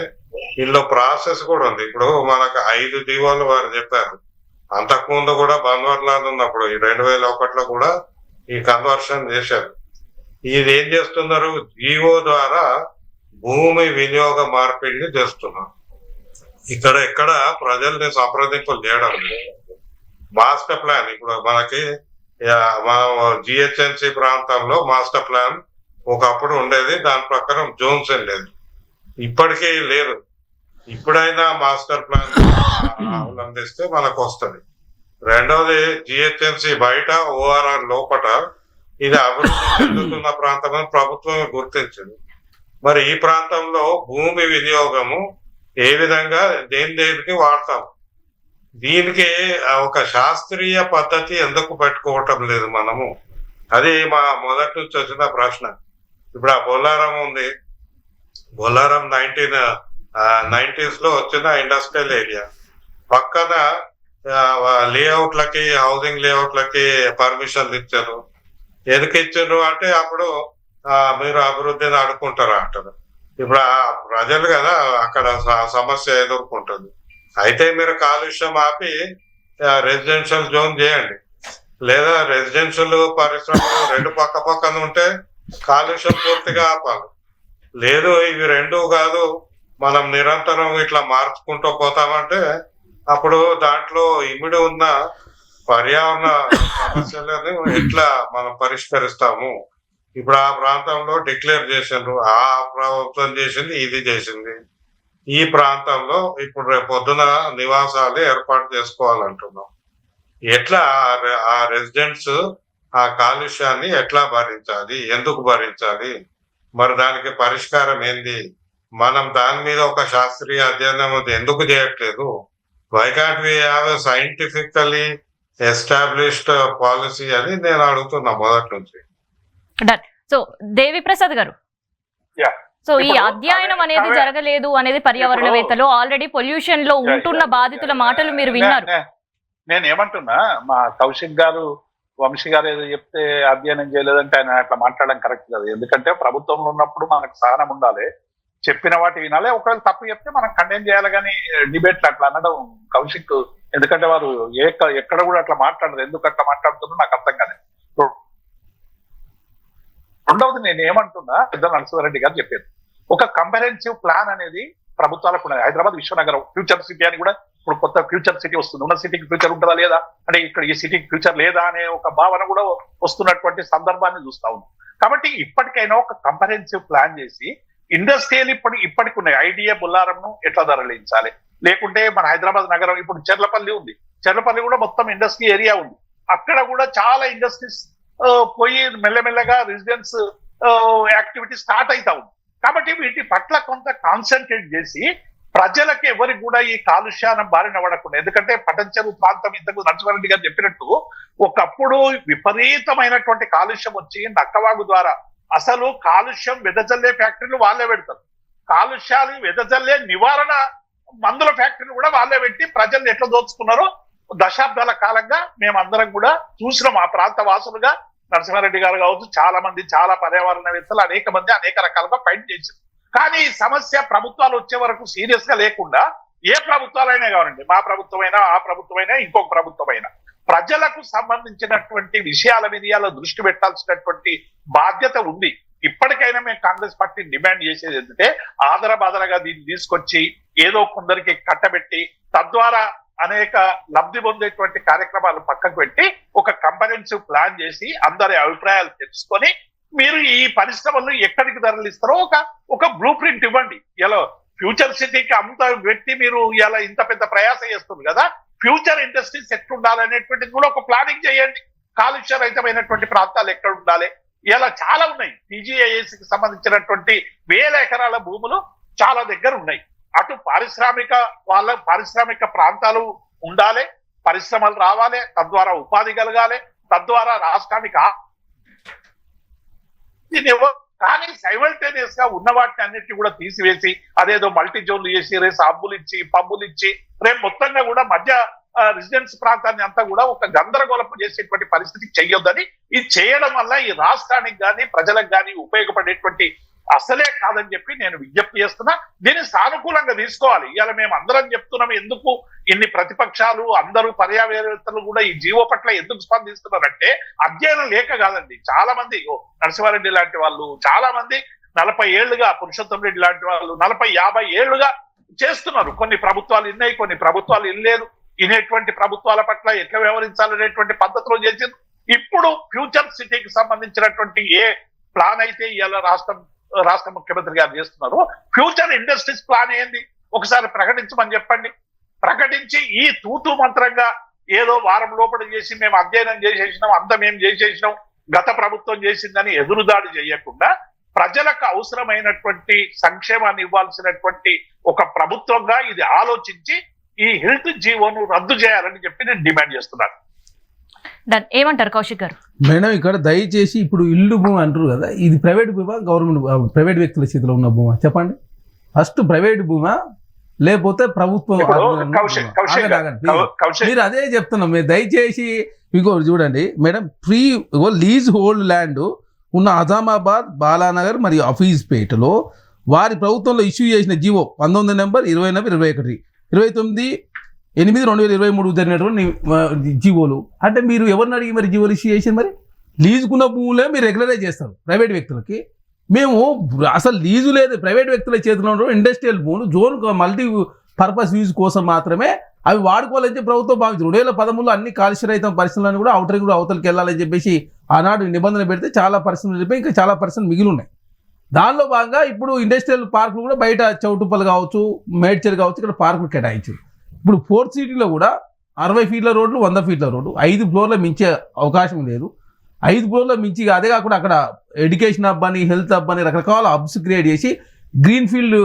ఇందులో ప్రాసెస్ కూడా ఉంది. ఇప్పుడు మనకు 5 జీవోలు వారు చెప్పారు. అంతకుముందు కూడా బన్వర్లాల్ ఉన్నప్పుడు ఈ 2001లో కూడా ఈ కన్వర్షన్ చేశారు. ఇది ఏం చేస్తున్నారు, జీవో ద్వారా భూమి వినియోగ మార్పిడిని చేస్తున్నారు. ఎక్కడ ప్రజల్ని సంప్రదింపులు చేయడం లేదు. మాస్టర్ ప్లాన్ ఇప్పుడు మనకి GHMC ప్రాంతంలో మాస్టర్ ప్లాన్ ఒకప్పుడు ఉండేది, దాని ప్రకారం జోన్స్ లేదు, ఇప్పటికీ లేదు. ఇప్పుడైనా మాస్టర్ ప్లాన్ అవలంబిస్తే మనకు వస్తుంది. రెండవది GHMC బయట ORR లోపల ఇది అభివృద్ధి చెందుతున్న ప్రాంతం అని ప్రభుత్వమే గుర్తించింది. మరి ఈ ప్రాంతంలో భూమి వినియోగము ఏ విధంగా దేనికి వాడతాం, దీనికి ఒక శాస్త్రీయ పద్ధతి ఎందుకు పెట్టుకోవటం లేదు మనము? అది మా మొదటి నుంచి వచ్చిన ప్రశ్న. ఇప్పుడు ఆ బొల్లారం ఉంది, బొల్లారం 1990s లో వచ్చిన ఇండస్ట్రియల్ ఏరియా. పక్కన లేఅవుట్లకి హౌసింగ్ లేఅవుట్లకి పర్మిషన్లు ఇచ్చారు. ఎందుకు ఇచ్చారు అంటే అప్పుడు మీరు అభివృద్ధిని అడుక్కుంటారా అంటారు. ఇప్పుడు ప్రజలు కదా అక్కడ సమస్య ఎదుర్కొంటుంది. అయితే మీరు కాలుష్యం ఆపి రెసిడెన్షియల్ జోన్ చేయండి, లేదా రెసిడెన్షియల్ పరిశ్రమలు రెండు పక్కన ఉంటే కాలుష్యం పూర్తిగా ఆపాలి. లేదు ఇవి రెండు కాదు, మనం నిరంతరం ఇట్లా మార్చుకుంటూ పోతామంటే అప్పుడు దాంట్లో ఇమిడి ఉన్న పర్యావరణ సమస్యలను ఎట్లా మనం పరిష్కరిస్తాము? ఇప్పుడు ఆ ప్రాంతంలో డిక్లేర్ చేసిండ్రు, ఆ ప్రభుత్వం చేసింది, ఇది చేసింది. ఈ ప్రాంతంలో ఇప్పుడు రేపు పొద్దున నివాసాలు ఏర్పాటు చేసుకోవాలంటున్నాం. ఎట్లా ఆ రెసిడెంట్స్ ఆ కాలుష్యాన్ని ఎట్లా భరించాలి, ఎందుకు భరించాలి, మరి దానికి పరిష్కారం ఏంది? మనం దాని మీద ఒక శాస్త్రీయ అధ్యయనం ఎందుకు చేయట్లేదు? Why can't we have a scientifically established policy అని నేను అడుగుతున్నా మొదటి నుంచి. సో దేవి ప్రసాద్ గారు, సో ఈ అధ్యయనం అనేది జరగలేదు అనేది పర్యావరణవేత్తలు ఆల్రెడీ పొల్యూషన్ లో ఉంటున్న బాధితుల మాటలు మీరు విన్నారు. నేను ఏమంటున్నా, మా కౌశిక్ గారు వంశీ గారు ఏదో చెప్తే అధ్యయనం చేయలేదంటే ఆయన అట్లా మాట్లాడడం కరెక్ట్ కాదు. ఎందుకంటే ప్రభుత్వంలో ఉన్నప్పుడు మనకు సహనం ఉండాలి, చెప్పిన వాటి వినాలి. ఒకవేళ తప్పు చెప్తే మనం కండెమ్ చేయాలి, కానీ డిబేట్లు అట్లా అనడం కౌశిక్, ఎందుకంటే వారు ఎక్కడ కూడా అట్లా మాట్లాడరు. ఎందుకు అట్లా మాట్లాడుతున్నా నాకు అర్థం కాలేదు. రెండవది నేను ఏమంటున్నా, పెద్ద నరసింహారెడ్డి గారు చెప్పారు, ఒక కంప్రహెన్సివ్ ప్లాన్ అనేది ప్రభుత్వాలకు ఉన్నది. హైదరాబాద్ విశ్వనగరం ఫ్యూచర్ సిటీ అని కూడా ఇప్పుడు కొత్త ఫ్యూచర్ సిటీ వస్తుంది. ఉన్న సిటీకి ఫ్యూచర్ ఉంటుందా లేదా అంటే ఇక్కడ ఈ సిటీకి ఫ్యూచర్ లేదా అనే ఒక భావన కూడా వస్తున్నటువంటి సందర్భాన్ని చూస్తా ఉన్నాం. కాబట్టి ఇప్పటికైనా ఒక కంప్రహెన్సివ్ ప్లాన్ చేసి ఇండస్ట్రియల్ ఇప్పటికి ఉన్నాయి ఐడియా బొల్లారంను ఎట్లా తరలించాలి, లేకుంటే మన హైదరాబాద్ నగరం ఇప్పుడు చెర్లపల్లి ఉంది, చెర్లపల్లి కూడా మొత్తం ఇండస్ట్రీ ఏరియా ఉంది, అక్కడ కూడా చాలా ఇండస్ట్రీస్ పోయి మెల్లమెల్లగా రెసిడెన్స్ యాక్టివిటీ స్టార్ట్ అవుతా ఉంది. కాబట్టి వీటి పట్ల కొంత కాన్సన్ట్రేట్ చేసి ప్రజలకి ఎవరికి కూడా ఈ కాలుష్యాన్ని బారిన పడకుండా, ఎందుకంటే పటంచెరు ప్రాంతం ఇంతకు నరసింహారెడ్డి గారు చెప్పినట్టు ఒకప్పుడు విపరీతమైనటువంటి కాలుష్యం వచ్చి నక్కవాగు ద్వారా అసలు కాలుష్యం వెదజల్లే ఫ్యాక్టరీలు వాళ్ళే పెడతారు, కాలుష్యాలు వెదజల్లే నివారణ మందుల ఫ్యాక్టరీలు కూడా వాళ్ళే పెట్టి ప్రజల్ని ఎట్లా దోచుకున్నారో దశాబ్దాల కాలంగా మేమందరం కూడా చూసినాం. ఆ ప్రాంత వాసులుగా నరసింహారెడ్డి గారు కావచ్చు, చాలా మంది, చాలా పర్యావరణవేత్తలు అనేక మంది అనేక రకాలుగా ఫైట్ చేశారు. కానీ ఈ సమస్య ప్రభుత్వాలు వచ్చే వరకు సీరియస్ గా లేకుండా, ఏ ప్రభుత్వాలైనా కావాలండి, మా ప్రభుత్వమైనా ఆ ప్రభుత్వమైనా ఇంకొక ప్రభుత్వమైనా, ప్రజలకు సంబంధించినటువంటి విషయాల మీద దృష్టి పెట్టాల్సినటువంటి బాధ్యత ఉంది. ఇప్పటికైనా మేము కాంగ్రెస్ పార్టీ డిమాండ్ చేసేది ఏంటంటే ఆదరబాదరగా దీన్ని తీసుకొచ్చి ఏదో కొందరికి కట్టబెట్టి తద్వారా అనేక లబ్ధి పొందేటువంటి కార్యక్రమాలు పక్కకు పెట్టి ఒక కంపరెన్సివ్ ప్లాన్ చేసి అందరి అభిప్రాయాలు తెలుసుకొని మీరు ఈ పరిశ్రమలను ఎక్కడికి తరలిస్తారో ఒక బ్లూ ప్రింట్ ఇవ్వండి. ఇలా ఫ్యూచర్ సిటీకి అంత వ్యక్తి మీరు ఇలా ఇంత పెద్ద ప్రయాస చేస్తుంది కదా, ఫ్యూచర్ ఇండస్ట్రీస్ ఎట్లుండాలనేటువంటిది కూడా ఒక ప్లానింగ్ చేయండి. కాలుష్య రహితమైనటువంటి ప్రాంతాలు ఎక్కడ ఉండాలి, ఇలా చాలా ఉన్నాయి. టీజీఐఏసీకి సంబంధించినటువంటి వేల ఎకరాల భూములు చాలా దగ్గర ఉన్నాయి. అటు పారిశ్రామిక ప్రాంతాలు ఉండాలి, పరిశ్రమలు రావాలి, తద్వారా ఉపాధి కలగాలి, తద్వారా రాష్ట్రానికి కానీ సైమల్టేనియస్ గా ఉన్న వాటిని అన్నిటిని కూడా తీసివేసి అదేదో మల్టీ జోన్లు చేసి రేపు హబ్బులు ఇచ్చి పబ్బులు ఇచ్చి రేపు మొత్తంగా కూడా మధ్య రెసిడెన్స్ ప్రాంతాన్ని అంతా కూడా ఒక గందరగోళపు చేసేటువంటి పరిస్థితి చెయ్యొద్దని, ఇది చేయడం వల్ల ఈ రాష్ట్రానికి కానీ ప్రజలకు కానీ ఉపయోగపడేటువంటి అసలే కాదని చెప్పి నేను విజ్ఞప్తి చేస్తున్నా. దీన్ని సానుకూలంగా తీసుకోవాలి. ఇవాళ మేము అందరం చెప్తున్నాం, ఎందుకు ఇన్ని ప్రతిపక్షాలు అందరూ పర్యావేత్తలు కూడా ఈ జీవో పట్ల ఎందుకు స్పందిస్తున్నారంటే అధ్యయనం లేక కాదండి. చాలా మంది నరసింహారెడ్డి లాంటి వాళ్ళు, చాలా మంది 40 ఏళ్లుగా, పురుషోత్తం రెడ్డి లాంటి వాళ్ళు 40-50 ఏళ్లుగా చేస్తున్నారు. కొన్ని ప్రభుత్వాలు ఇన్నాయి, కొన్ని ప్రభుత్వాలు ఇల్లేదు. ఇనేటువంటి ప్రభుత్వాల పట్ల ఎట్లా వ్యవహరించాలనేటువంటి పద్ధతిలో చేసింది. ఇప్పుడు ఫ్యూచర్ సిటీకి సంబంధించినటువంటి ఏ ప్లాన్ అయితే ఇవాళ రాష్ట్ర ముఖ్యమంత్రి గారు చేస్తున్నారు, ఫ్యూచర్ ఇండస్ట్రీస్ ప్లాన్ ఏంది ఒకసారి ప్రకటించమని చెప్పండి. ప్రకటించి ఈ తూతూ మంత్రంగా ఏదో వారం లోపల చేసి మేము అధ్యయనం చేసేసినాం, అంత మేము చేసేసినాం, గత ప్రభుత్వం చేసిందని ఎదురుదాడి చేయకుండా ప్రజలకు అవసరమైనటువంటి సంక్షేమాన్ని ఇవ్వాల్సినటువంటి ఒక ప్రభుత్వంగా ఇది ఆలోచించి ఈ హెల్త్ జీవోను రద్దు చేయాలని చెప్పి నేను డిమాండ్ చేస్తున్నాను. ఏమంటారు కౌశిక్ గారు? మేడం, ఇక్కడ దయచేసి ఇప్పుడు ఇల్లు భూమి అంటారు కదా, ఇది ప్రైవేట్ భూమా గవర్నమెంట్ ప్రైవేట్ వ్యక్తుల చేతిలో ఉన్న భూమా చెప్పండి. ఫస్ట్ ప్రైవేట్ భూమా లేకపోతే ప్రభుత్వం? మీరు అదే చెప్తున్నాం. మీరు దయచేసి ఇంకో చూడండి మేడం, లీజ్ హోల్డ్ ల్యాండ్ ఉన్న అజామాబాద్, బాలానగర్ మరియు హఫీజ్పేటలో వారి ప్రభుత్వంలో ఇష్యూ చేసిన జీవో 19 నెంబర్ 20/21 29/8/2023 జరిగినటువంటి జీవోలు. అంటే మీరు ఎవరిని అడిగి మరి జీవోలు ఇష్యూ చేసి మరి లీజుకున్న భూములే మీరు రెగ్యులరైజ్ చేస్తారు ప్రైవేట్ వ్యక్తులకి. మేము అసలు లీజు లేదు, ప్రైవేట్ వ్యక్తుల చేతిలో ఇండస్ట్రియల్ భూములు జోన్ మల్టీ పర్పస్ యూజ్ కోసం మాత్రమే అవి వాడుకోవాలని చెప్పి ప్రభుత్వం భావించారు. 2013లో అన్ని కాలుష్యరహిత పరిశ్రమలను కూడా అవుటరింగ్ కూడా అవతలకి వెళ్ళాలని చెప్పేసి ఆనాడు నిబంధన పెడితే చాలా పరిశ్రమలు చెప్పి ఇంకా చాలా పరిశ్రమలు మిగిలి ఉన్నాయి. దానిలో భాగంగా ఇప్పుడు ఇండస్ట్రియల్ పార్కులు కూడా బయట చౌటుప్పలు కావచ్చు, మేడ్చల్ కావచ్చు, ఇక్కడ పార్కులు కేటాయించారు. ఇప్పుడు 4th సిటీలో కూడా 60 ఫీట్ల రోడ్లు, 100 ఫీట్ల రోడ్లు, 5 ఫ్లోర్ల మించే అవకాశం లేదు. 5 ఫ్లోర్ల మించి అదే కాకుండా అక్కడ ఎడ్యుకేషన్ హబ్ అని, హెల్త్ హబ్ అని రకరకాల హబ్స్ క్రియేట్ చేసి గ్రీన్ ఫీల్డ్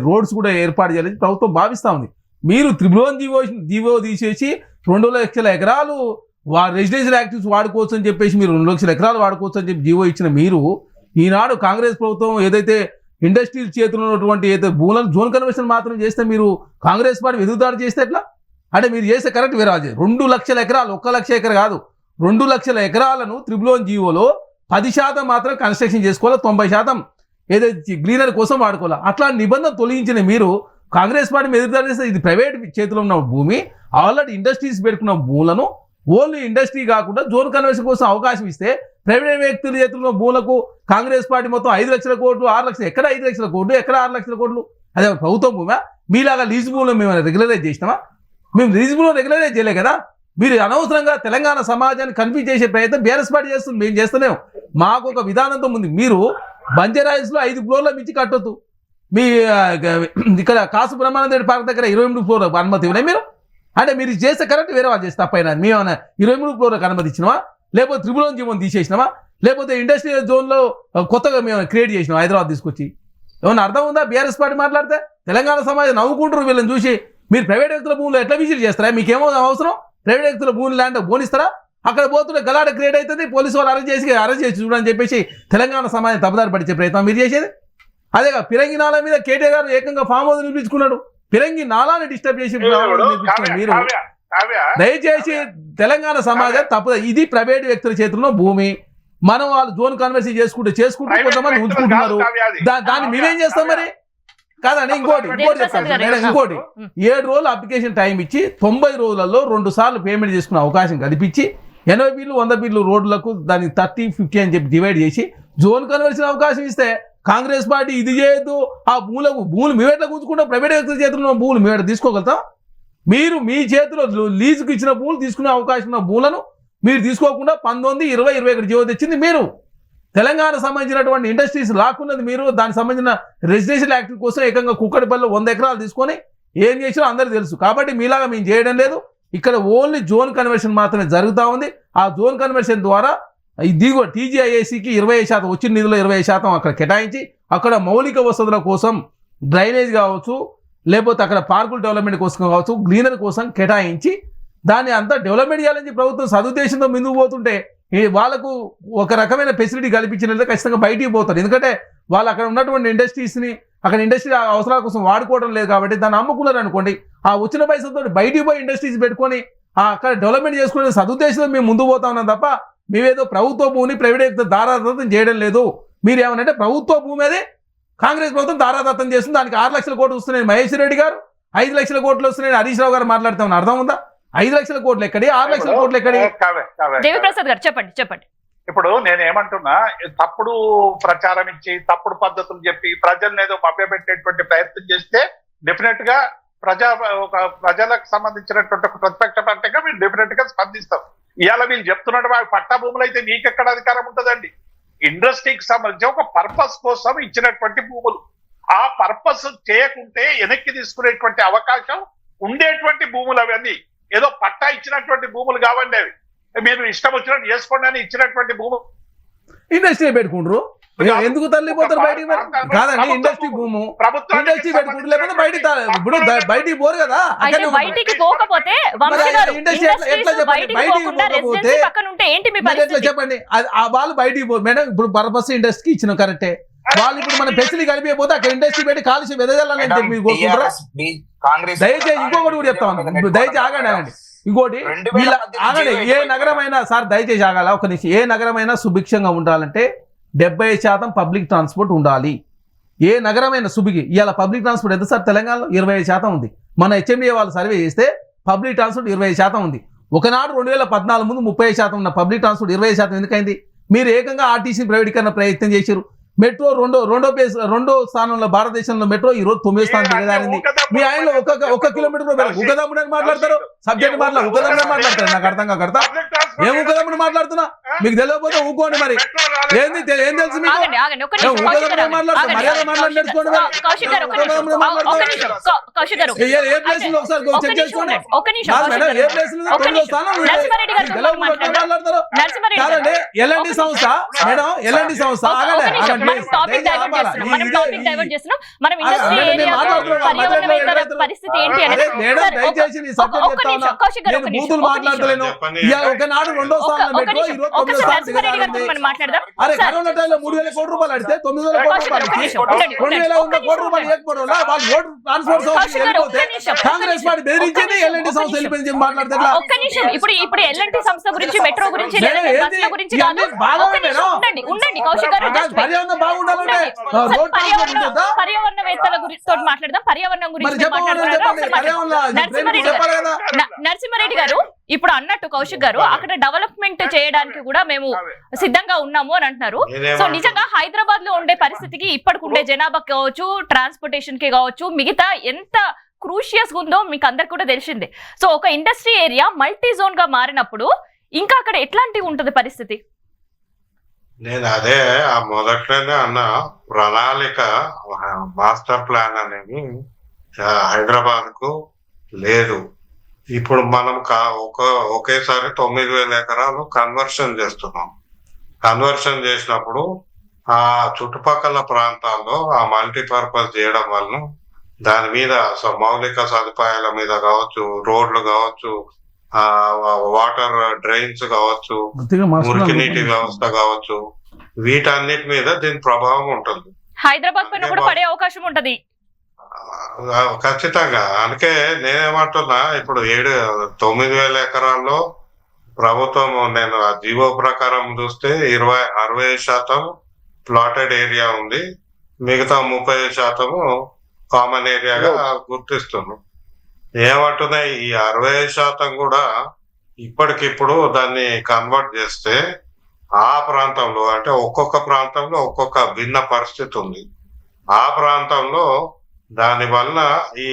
రోడ్స్ కూడా ఏర్పాటు చేయాలని ప్రభుత్వం భావిస్తూ ఉంది. మీరు 3 జీవో తీసేసి 2 లక్షల ఎకరాలు రెసిడెన్షియల్ యాక్టివ్స్ వాడుకోవచ్చు అని చెప్పేసి మీరు 2 లక్షల ఎకరాలు వాడుకోవచ్చు అని చెప్పి జీవో ఇచ్చిన మీరు ఈనాడు కాంగ్రెస్ ప్రభుత్వం ఏదైతే ఇండస్ట్రీస్ చేతుల్లో ఉన్నటువంటి ఏదైతే భూములను జోన్ కన్వర్షన్ మాత్రం చేస్తే మీరు కాంగ్రెస్ పార్టీ ఎదుగుదాడి చేస్తే ఎట్లా? అంటే మీరు చేస్తే కరెక్ట్ వేరే 2 లక్షల ఎకరాలు, 1 లక్ష ఎకర కాదు, 2 లక్షల ఎకరాలను 1 జీవోలో 10% మాత్రం కన్స్ట్రక్షన్ చేసుకోవాలి, 90% ఏదైతే గ్రీనరీ కోసం వాడుకోవాలి. అట్లా నిబంధన తొలగించిన మీరు కాంగ్రెస్ పార్టీ ఎదురుదాడి చేస్తే ఇది ప్రైవేట్ చేతిలో ఉన్న భూమి, ఆల్రెడీ ఇండస్ట్రీస్ పెట్టుకున్న భూములను ఓన్లీ ఇండస్ట్రీ కాకుండా జోన్ కన్వర్షన్ కోసం అవకాశం ఇస్తే ప్రైవేట్ వ్యక్తుల చేతుల్లో భూములకు కాంగ్రెస్ పార్టీ మొత్తం 5 లక్షల కోట్లు, 6 లక్షలు, ఎక్కడ 5 లక్షల కోట్లు, ఎక్కడ 6 లక్షల కోట్లు? అదే ప్రభుత్వం భూమా? మీలాగా లీజు భూములు మేము రెగ్యులరైజ్ చేసినామా? మేము లీజు భూములు రెగ్యులరైజ్ చేయలే కదా. మీరు అనవసరంగా తెలంగాణ సమాజాన్ని కన్ఫ్యూజ్ చేసే ప్రయత్నం బీఆర్ఎస్ పార్టీ చేస్తుంది, మేము చేస్తలేము. మాకు ఒక విధానంతో ఉంది. మీరు బంజారాయిల్స్లో 5 ఫ్లోర్ల మించి కట్టొద్దు. మీ ఇక్కడ కాసు బ్రహ్మానంద పార్క్ దగ్గర 28 ఫ్లోర్ అనుమతి ఇవ్వలే మీరు. అంటే మీరు చేస్తే కరెక్ట్, వేరే వాళ్ళు చేస్తే తప్పైనా మేమన్నా 23 ఫ్లోర్లకు అనుమతి ఇచ్చినామా? లేకపోతే 1 జీవోని తీసేసినామా? లేకపోతే ఇండస్ట్రియల్ జోన్లో కొత్తగా మేము క్రియేట్ చేసినాం హైదరాబాద్ తీసుకొచ్చి? ఏమన్నా అర్థం ఉందా? బీఆర్ఎస్ పార్టీ మాట్లాడితే తెలంగాణ సమాజం నవ్వుకుంటారు వీళ్ళని చూసి. మీరు ప్రైవేట్ వ్యక్తుల భూములు ఎట్లా విజిట్ చేస్తారా? మీకేమో అవసరం? ప్రైవేట్ వ్యక్తుల భూములు ల్యాండ్ బోనిస్తారా? అక్కడ పోతుంటే గలాడ క్రియేట్ అవుతుంది, పోలీసు వాళ్ళు అరెస్ట్ చేసి చూడని చెప్పేసి తెలంగాణ సమాజం తప్పుదారి పడిచే ప్రయత్నం మీరు చేసేది అదేగా. పిరంగి నాలా మీద కేటీఆర్ గారు ఏకంగా ఫామ్ హౌస్ నిర్మించుకున్నాడు. పిరంగి నాలాని డిస్టర్బ్ చేసి మీరు దయచేసి తెలంగాణ సమాజం తప్పదు. ఇది ప్రైవేట్ వ్యక్తుల చేతుల్లో భూమి, మనం వాళ్ళు జోన్ కన్వర్షన్ చేసుకుంటూ కొంతమంది ఉంచుకుంటున్నారు. దాన్ని మేమేం చేస్తాం మరి? కాదండి. ఇంకోటి చెప్తాను మేడం, ఇంకోటి 7 రోజులు అప్లికేషన్ టైం ఇచ్చి 90 రోజులలో 2 సార్లు పేమెంట్ చేసుకునే అవకాశం కల్పించి 80 ఫీట్లు 100 ఫీట్లు రోడ్లకు దానికి 30-50 అని చెప్పి డివైడ్ చేసి జోన్ కన్వర్షన్ అవకాశం ఇస్తే కాంగ్రెస్ పార్టీ ఇది చేయొద్దు, ఆ భూములు మేము ఎట్లా కూర్చుకుంటాం? ప్రైవేట్ వ్యక్తుల చేతుల్లో భూములు మేము ఎట్లా తీసుకోగలుగుతాం? మీరు మీ చేతిలో లీజుకు ఇచ్చిన భూములు తీసుకునే అవకాశం ఉన్న భూములను మీరు తీసుకోకుండా 19, 20, 21 జీవో తెచ్చింది మీరు. తెలంగాణ సంబంధించినటువంటి ఇండస్ట్రీస్ లాక్కున్నది మీరు. దానికి సంబంధించిన రెసిడెన్షియల్ యాక్ట్ కోసం ఏకంగా కుక్కడిపల్లిలో 100 ఎకరాలు తీసుకొని ఏం చేసినా అందరికీ తెలుసు. కాబట్టి మీలాగా మేము చేయడం లేదు. ఇక్కడ ఓన్లీ జోన్ కన్వర్షన్ మాత్రమే జరుగుతూ ఉంది. ఆ జోన్ కన్వర్షన్ ద్వారా దిగువ టీజీఐఏసీకి 25% వచ్చిన నిధులు 25% అక్కడ కేటాయించి అక్కడ మౌలిక వసతుల కోసం డ్రైనేజ్ కావచ్చు, లేకపోతే అక్కడ పార్కుల డెవలప్మెంట్ కోసం కావచ్చు, గ్రీనరీ కోసం కేటాయించి దాన్ని అంతా డెవలప్మెంట్ చేయాలని ప్రభుత్వం సదుద్దేశంతో ముందుకు పోతుంటే వాళ్ళకు ఒక రకమైన ఫెసిలిటీ కల్పించినట్లయితే ఖచ్చితంగా బయటికి పోతారు. ఎందుకంటే వాళ్ళు అక్కడ ఉన్నటువంటి ఇండస్ట్రీస్ని అక్కడ ఇండస్ట్రీ అవసరాల కోసం వాడుకోవడం లేదు కాబట్టి దాన్ని అమ్ముకున్నారు అనుకోండి. ఆ వచ్చిన పైసలతో బయటికి పోయి ఇండస్ట్రీస్ పెట్టుకొని అక్కడ డెవలప్మెంట్ చేసుకునే సదుద్దేశంతో మేము ముందుకు పోతా ఉన్నాం తప్ప మేమేదో ప్రభుత్వ భూమిని ప్రైవేట్ దారాదత్తం చేయడం లేదు. మీరు ఏమనంటే ప్రభుత్వ భూమి అదే కాంగ్రెస్ ప్రభుత్వం దారాదత్తం చేస్తుంది. దానికి 6 లక్షల కోట్లు వస్తున్నాయి మహేష్ రెడ్డి గారు, 5 లక్షల కోట్లు వస్తున్నాయి హరీష్ రావు గారు మాట్లాడుతామని అర్థం ఉందా? 5 లక్షల కోట్లు ఎక్కడి, 6 లక్షల కోట్లు ఎక్కడి? దేవిప్రసాద్ గారు చెప్పండి. ఇప్పుడు నేను ఏమంటున్నా, తప్పుడు ప్రచారం ఇచ్చి తప్పుడు పద్ధతులు చెప్పి ప్రజల్ని ఏదో మభ్యపెట్టేటువంటి ప్రయత్నం చేస్తే డెఫినెట్ గా ప్రజలకు సంబంధించినటువంటి ఒక ప్రతిపక్ష పార్టీగా మీరు డెఫినెట్ గా స్పందిస్తాం. ఇవాళ వీళ్ళు చెప్తున్నట్టు పట్టా భూములు అయితే మీకెక్కడ అధికారం ఉంటుందండి? ఇండస్ట్రీకి సంబంధించి ఒక పర్పస్ కోసం ఇచ్చినటువంటి భూములు, ఆ పర్పస్ చేయకుంటే వెనక్కి తీసుకునేటువంటి అవకాశం ఉండేటువంటి భూములు అవన్నీ. ఏదో పట్టా ఇచ్చినటువంటి భూములు కావండి అవి. మీరు ఇష్టం వచ్చినట్టు చేసుకోండి అని ఇచ్చినటువంటి భూములు ఇండస్ట్రీ పెట్టుకుంటారు. ఎందుకు తల్లిపోతారు బయటికి? కాదండి, ఇండస్ట్రీ భూము ఇండస్ట్రీ పెట్టుకుంటారు, లేకపోతే బయటికి ఇప్పుడు బయటికి పోరు కదా. బయటికి పోకపోతే చెప్పండి, వాళ్ళు బయటికి పోరు మేడం. ఇప్పుడు పర్పస్ ఇండస్ట్రీకి ఇచ్చిన కరెక్టే. వాళ్ళు ఇప్పుడు మన ఫెసిలిటీ కలిపిపోతే అక్కడ ఇండస్ట్రీ పెట్టి కాలుష్యం ఎదగాలని చెప్పి మీరు కోరుకుంటారా? దయచేసి ఇంకొకటి కూడా చెప్తాను, దయచేసి ఆగండి. ఇంకోటి వీళ్ళ ఆగండి. ఏ నగరమైనా సార్ దయచేసి ఆగాల ఒక నిమిషం. ఏ నగరమైనా సుభిక్షంగా ఉండాలంటే 70% పబ్లిక్ ట్రాన్స్పోర్ట్ ఉండాలి. ఏ నగరమైన సుభికి ఇవాళ పబ్లిక్ ట్రాన్స్పోర్ట్ ఎంత సార్? తెలంగాణలో 25% ఉంది. మన హెచ్ఎండిఏ వాళ్ళు సర్వే చేస్తే పబ్లిక్ ట్రాన్స్పోర్ట్ 25% ఉంది. ఒకనాడు 2014 ముందు 30% ఉన్న పబ్లిక్ ట్రాన్స్పోర్ట్ 20% ఎందుకైంది? మీరు ఏకంగా ఆర్టీసీ ప్రైవేటీకరణ ప్రయత్నం చేశారు. మెట్రో రెండో స్థానంలో భారతదేశంలో మెట్రో ఈ రోజు 9వ స్థానం దిగజారింది. మీ ఆయనలో ఒక కిలోమీటర్ ఉగదమ్ముడు అని మాట్లాడతారు, సబ్జెక్ట్ ఉగదమ్ముడు మాట్లాడతారు. నాకు అర్థం కాకడతా ఏం ఉగదమ్ముడు మాట్లాడుతున్నా? మీకు తెలియకపోతే ఊకోండి. మరి ఏంది ఏం తెలుసు మీకు? ఉగదమ్ముడు మాట్లాడతారు, మర్యాద మాట్లాడుకోండి. ఏ ప్లేస్ లో ఒకసారి చెక్ చేసుకోండి. ఏ ప్లేస్ లో 9వ స్థానం మాట్లాడతారు కాదండి. ఎల్ఎన్టీ సంస్థ మేడం, ఎల్ఎన్టీ సంస్థ ఆగండి. పరిస్థితి ఏంటి మాట్లాడలేను. ఒకనాడు 2వ స్థానం మెట్రో ఈ రోజు 9వ స్థానం మాట్లాడదాం. అరే కరోనా టైంలో 3,000 కోట్ల రూపాయలు అడితే 9,000 కోట్ల రూపాయలు 2,100 కోట్ల రూపాయలు ఇవ్వకపోవడం వల్ల వాళ్ళు ఓటు ట్రాన్స్ఫర్ వెళ్ళిపోతే కాంగ్రెస్ పార్టీ బెదిరించింది ఎల్ఎన్టీ సంస్థ వెళ్ళిపోయింది చెప్పి మాట్లాడతారు. ఒక్క నిమిషం. ఇప్పుడు ఎల్ఎన్టీ సంస్థ గురించి, మెట్రో గురించి ఉండండి కౌశిక్ గారు. పర్యావరణవేత్తల గురించి మాట్లాడదాం. పర్యావరణం గురించి నరసింహారెడ్డి గారు ఇప్పుడు అన్నట్టు కౌశిక్ గారు అక్కడ డెవలప్మెంట్ చేయడానికి కూడా మేము సిద్ధంగా ఉన్నాము అని అంటున్నారు. సో నిజంగా హైదరాబాద్ లో ఉండే పరిస్థితికి ఇప్పటికుండే జనాభాకి కావచ్చు, ట్రాన్స్పోర్టేషన్ కి కావచ్చు, మిగతా ఎంత క్రూషియస్ ఉందో మీకు అందరికి కూడా తెలిసిందే. సో ఒక ఇండస్ట్రీ ఏరియా మల్టీ జోన్ గా మారినప్పుడు ఇంకా అక్కడ ఎట్లాంటి ఉంటుంది పరిస్థితి? నేను అదే ఆ మొదట్లోనే అన్న ప్రణాళిక మాస్టర్ ప్లాన్ అనేది హైదరాబాద్ కు లేదు. ఇప్పుడు మనం ఒకేసారి 9,000 ఎకరాలు కన్వర్షన్ చేస్తున్నాం. కన్వర్షన్ చేసినప్పుడు ఆ చుట్టుపక్కల ప్రాంతాల్లో ఆ మల్టీపర్పస్ చేయడం వలన దాని మీద మౌలిక సదుపాయాల మీద కావచ్చు, రోడ్లు కావచ్చు, వాటర్ డ్రైన్స్ కావచ్చు, మురికి నీటి వ్యవస్థ కావచ్చు, వీటన్నిటి మీద దీని ప్రభావం ఉంటుంది. హైదరాబాద్ పైన కూడా పడే అవకాశం ఉంటది ఖచ్చితంగా. అందుకే నేనేమంటున్నా, ఇప్పుడు 9,000 ఎకరాల్లో ప్రభుత్వం నేను ఆ జీవో ప్రకారం చూస్తే 60% ప్లాటెడ్ ఏరియా ఉంది, మిగతా 30% కామన్ ఏరియాగా గుర్తిస్తున్నాం. ఏమంటున్నాయి ఈ 60% కూడా ఇప్పటికిప్పుడు దాన్ని కన్వర్ట్ చేస్తే ఆ ప్రాంతంలో అంటే ఒక్కొక్క ప్రాంతంలో ఒక్కొక్క భిన్న పరిస్థితి ఉంది. ఆ ప్రాంతంలో దానివల్ల ఈ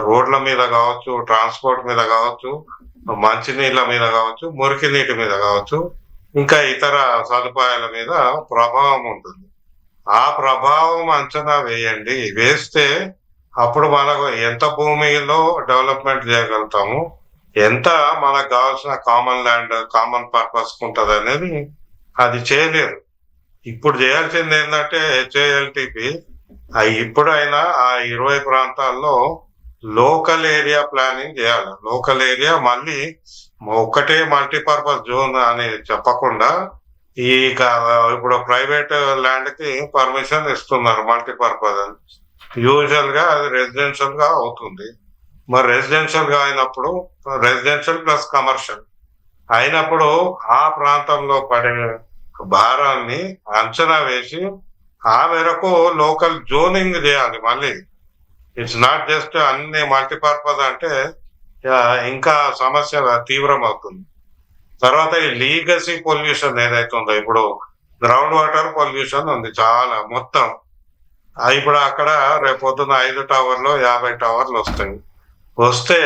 రోడ్ల మీద కావచ్చు, ట్రాన్స్పోర్ట్ మీద కావచ్చు, మంచినీళ్ళ మీద కావచ్చు, మురికి నీటి మీద కావచ్చు, ఇంకా ఇతర సదుపాయాల మీద ప్రభావం ఉంటుంది. ఆ ప్రభావం అంచనా వేయండి. వేస్తే అప్పుడు మనకు ఎంత భూమిలో డెవలప్మెంట్ చేయగలుగుతాము, ఎంత మనకు కావాల్సిన కామన్ ల్యాండ్, కామన్ పర్పస్ ఉంటుంది అనేది అది చేయలేరు. ఇప్పుడు చేయాల్సింది ఏంటంటే హెచ్ఏఎల్టీపీ ఇప్పుడైనా ఆ 20 ప్రాంతాల్లో లోకల్ ఏరియా ప్లానింగ్ చేయాలి. లోకల్ ఏరియా మళ్ళీ ఒకటే మల్టీపర్పస్ జోన్ అని చెప్పకుండా ఈ ఇప్పుడు ప్రైవేట్ ల్యాండ్ కి పర్మిషన్ ఇస్తున్నారు మల్టీపర్పస్ అని. యూజువల్ గా అది రెసిడెన్షియల్ గా అవుతుంది. మరి రెసిడెన్షియల్ గా అయినప్పుడు రెసిడెన్షియల్ ప్లస్ కమర్షియల్ అయినప్పుడు ఆ ప్రాంతంలో పడే భారాన్ని అంచనా వేసి ఆ మేరకు లోకల్ జోనింగ్ చేయాలి. మళ్ళీ ఇట్స్ నాట్ జస్ట్ అన్ని మల్టీపర్పస్ అంటే ఇంకా సమస్య తీవ్రం అవుతుంది. తర్వాత ఈ లీగసీ పొల్యూషన్ ఏదైతే ఉందో, ఇప్పుడు గ్రౌండ్ వాటర్ పొల్యూషన్ ఉంది చాలా మొత్తం. ఇప్పుడు అక్కడ రేపొద్దున 5 టవర్లు 50 టవర్లు వస్తే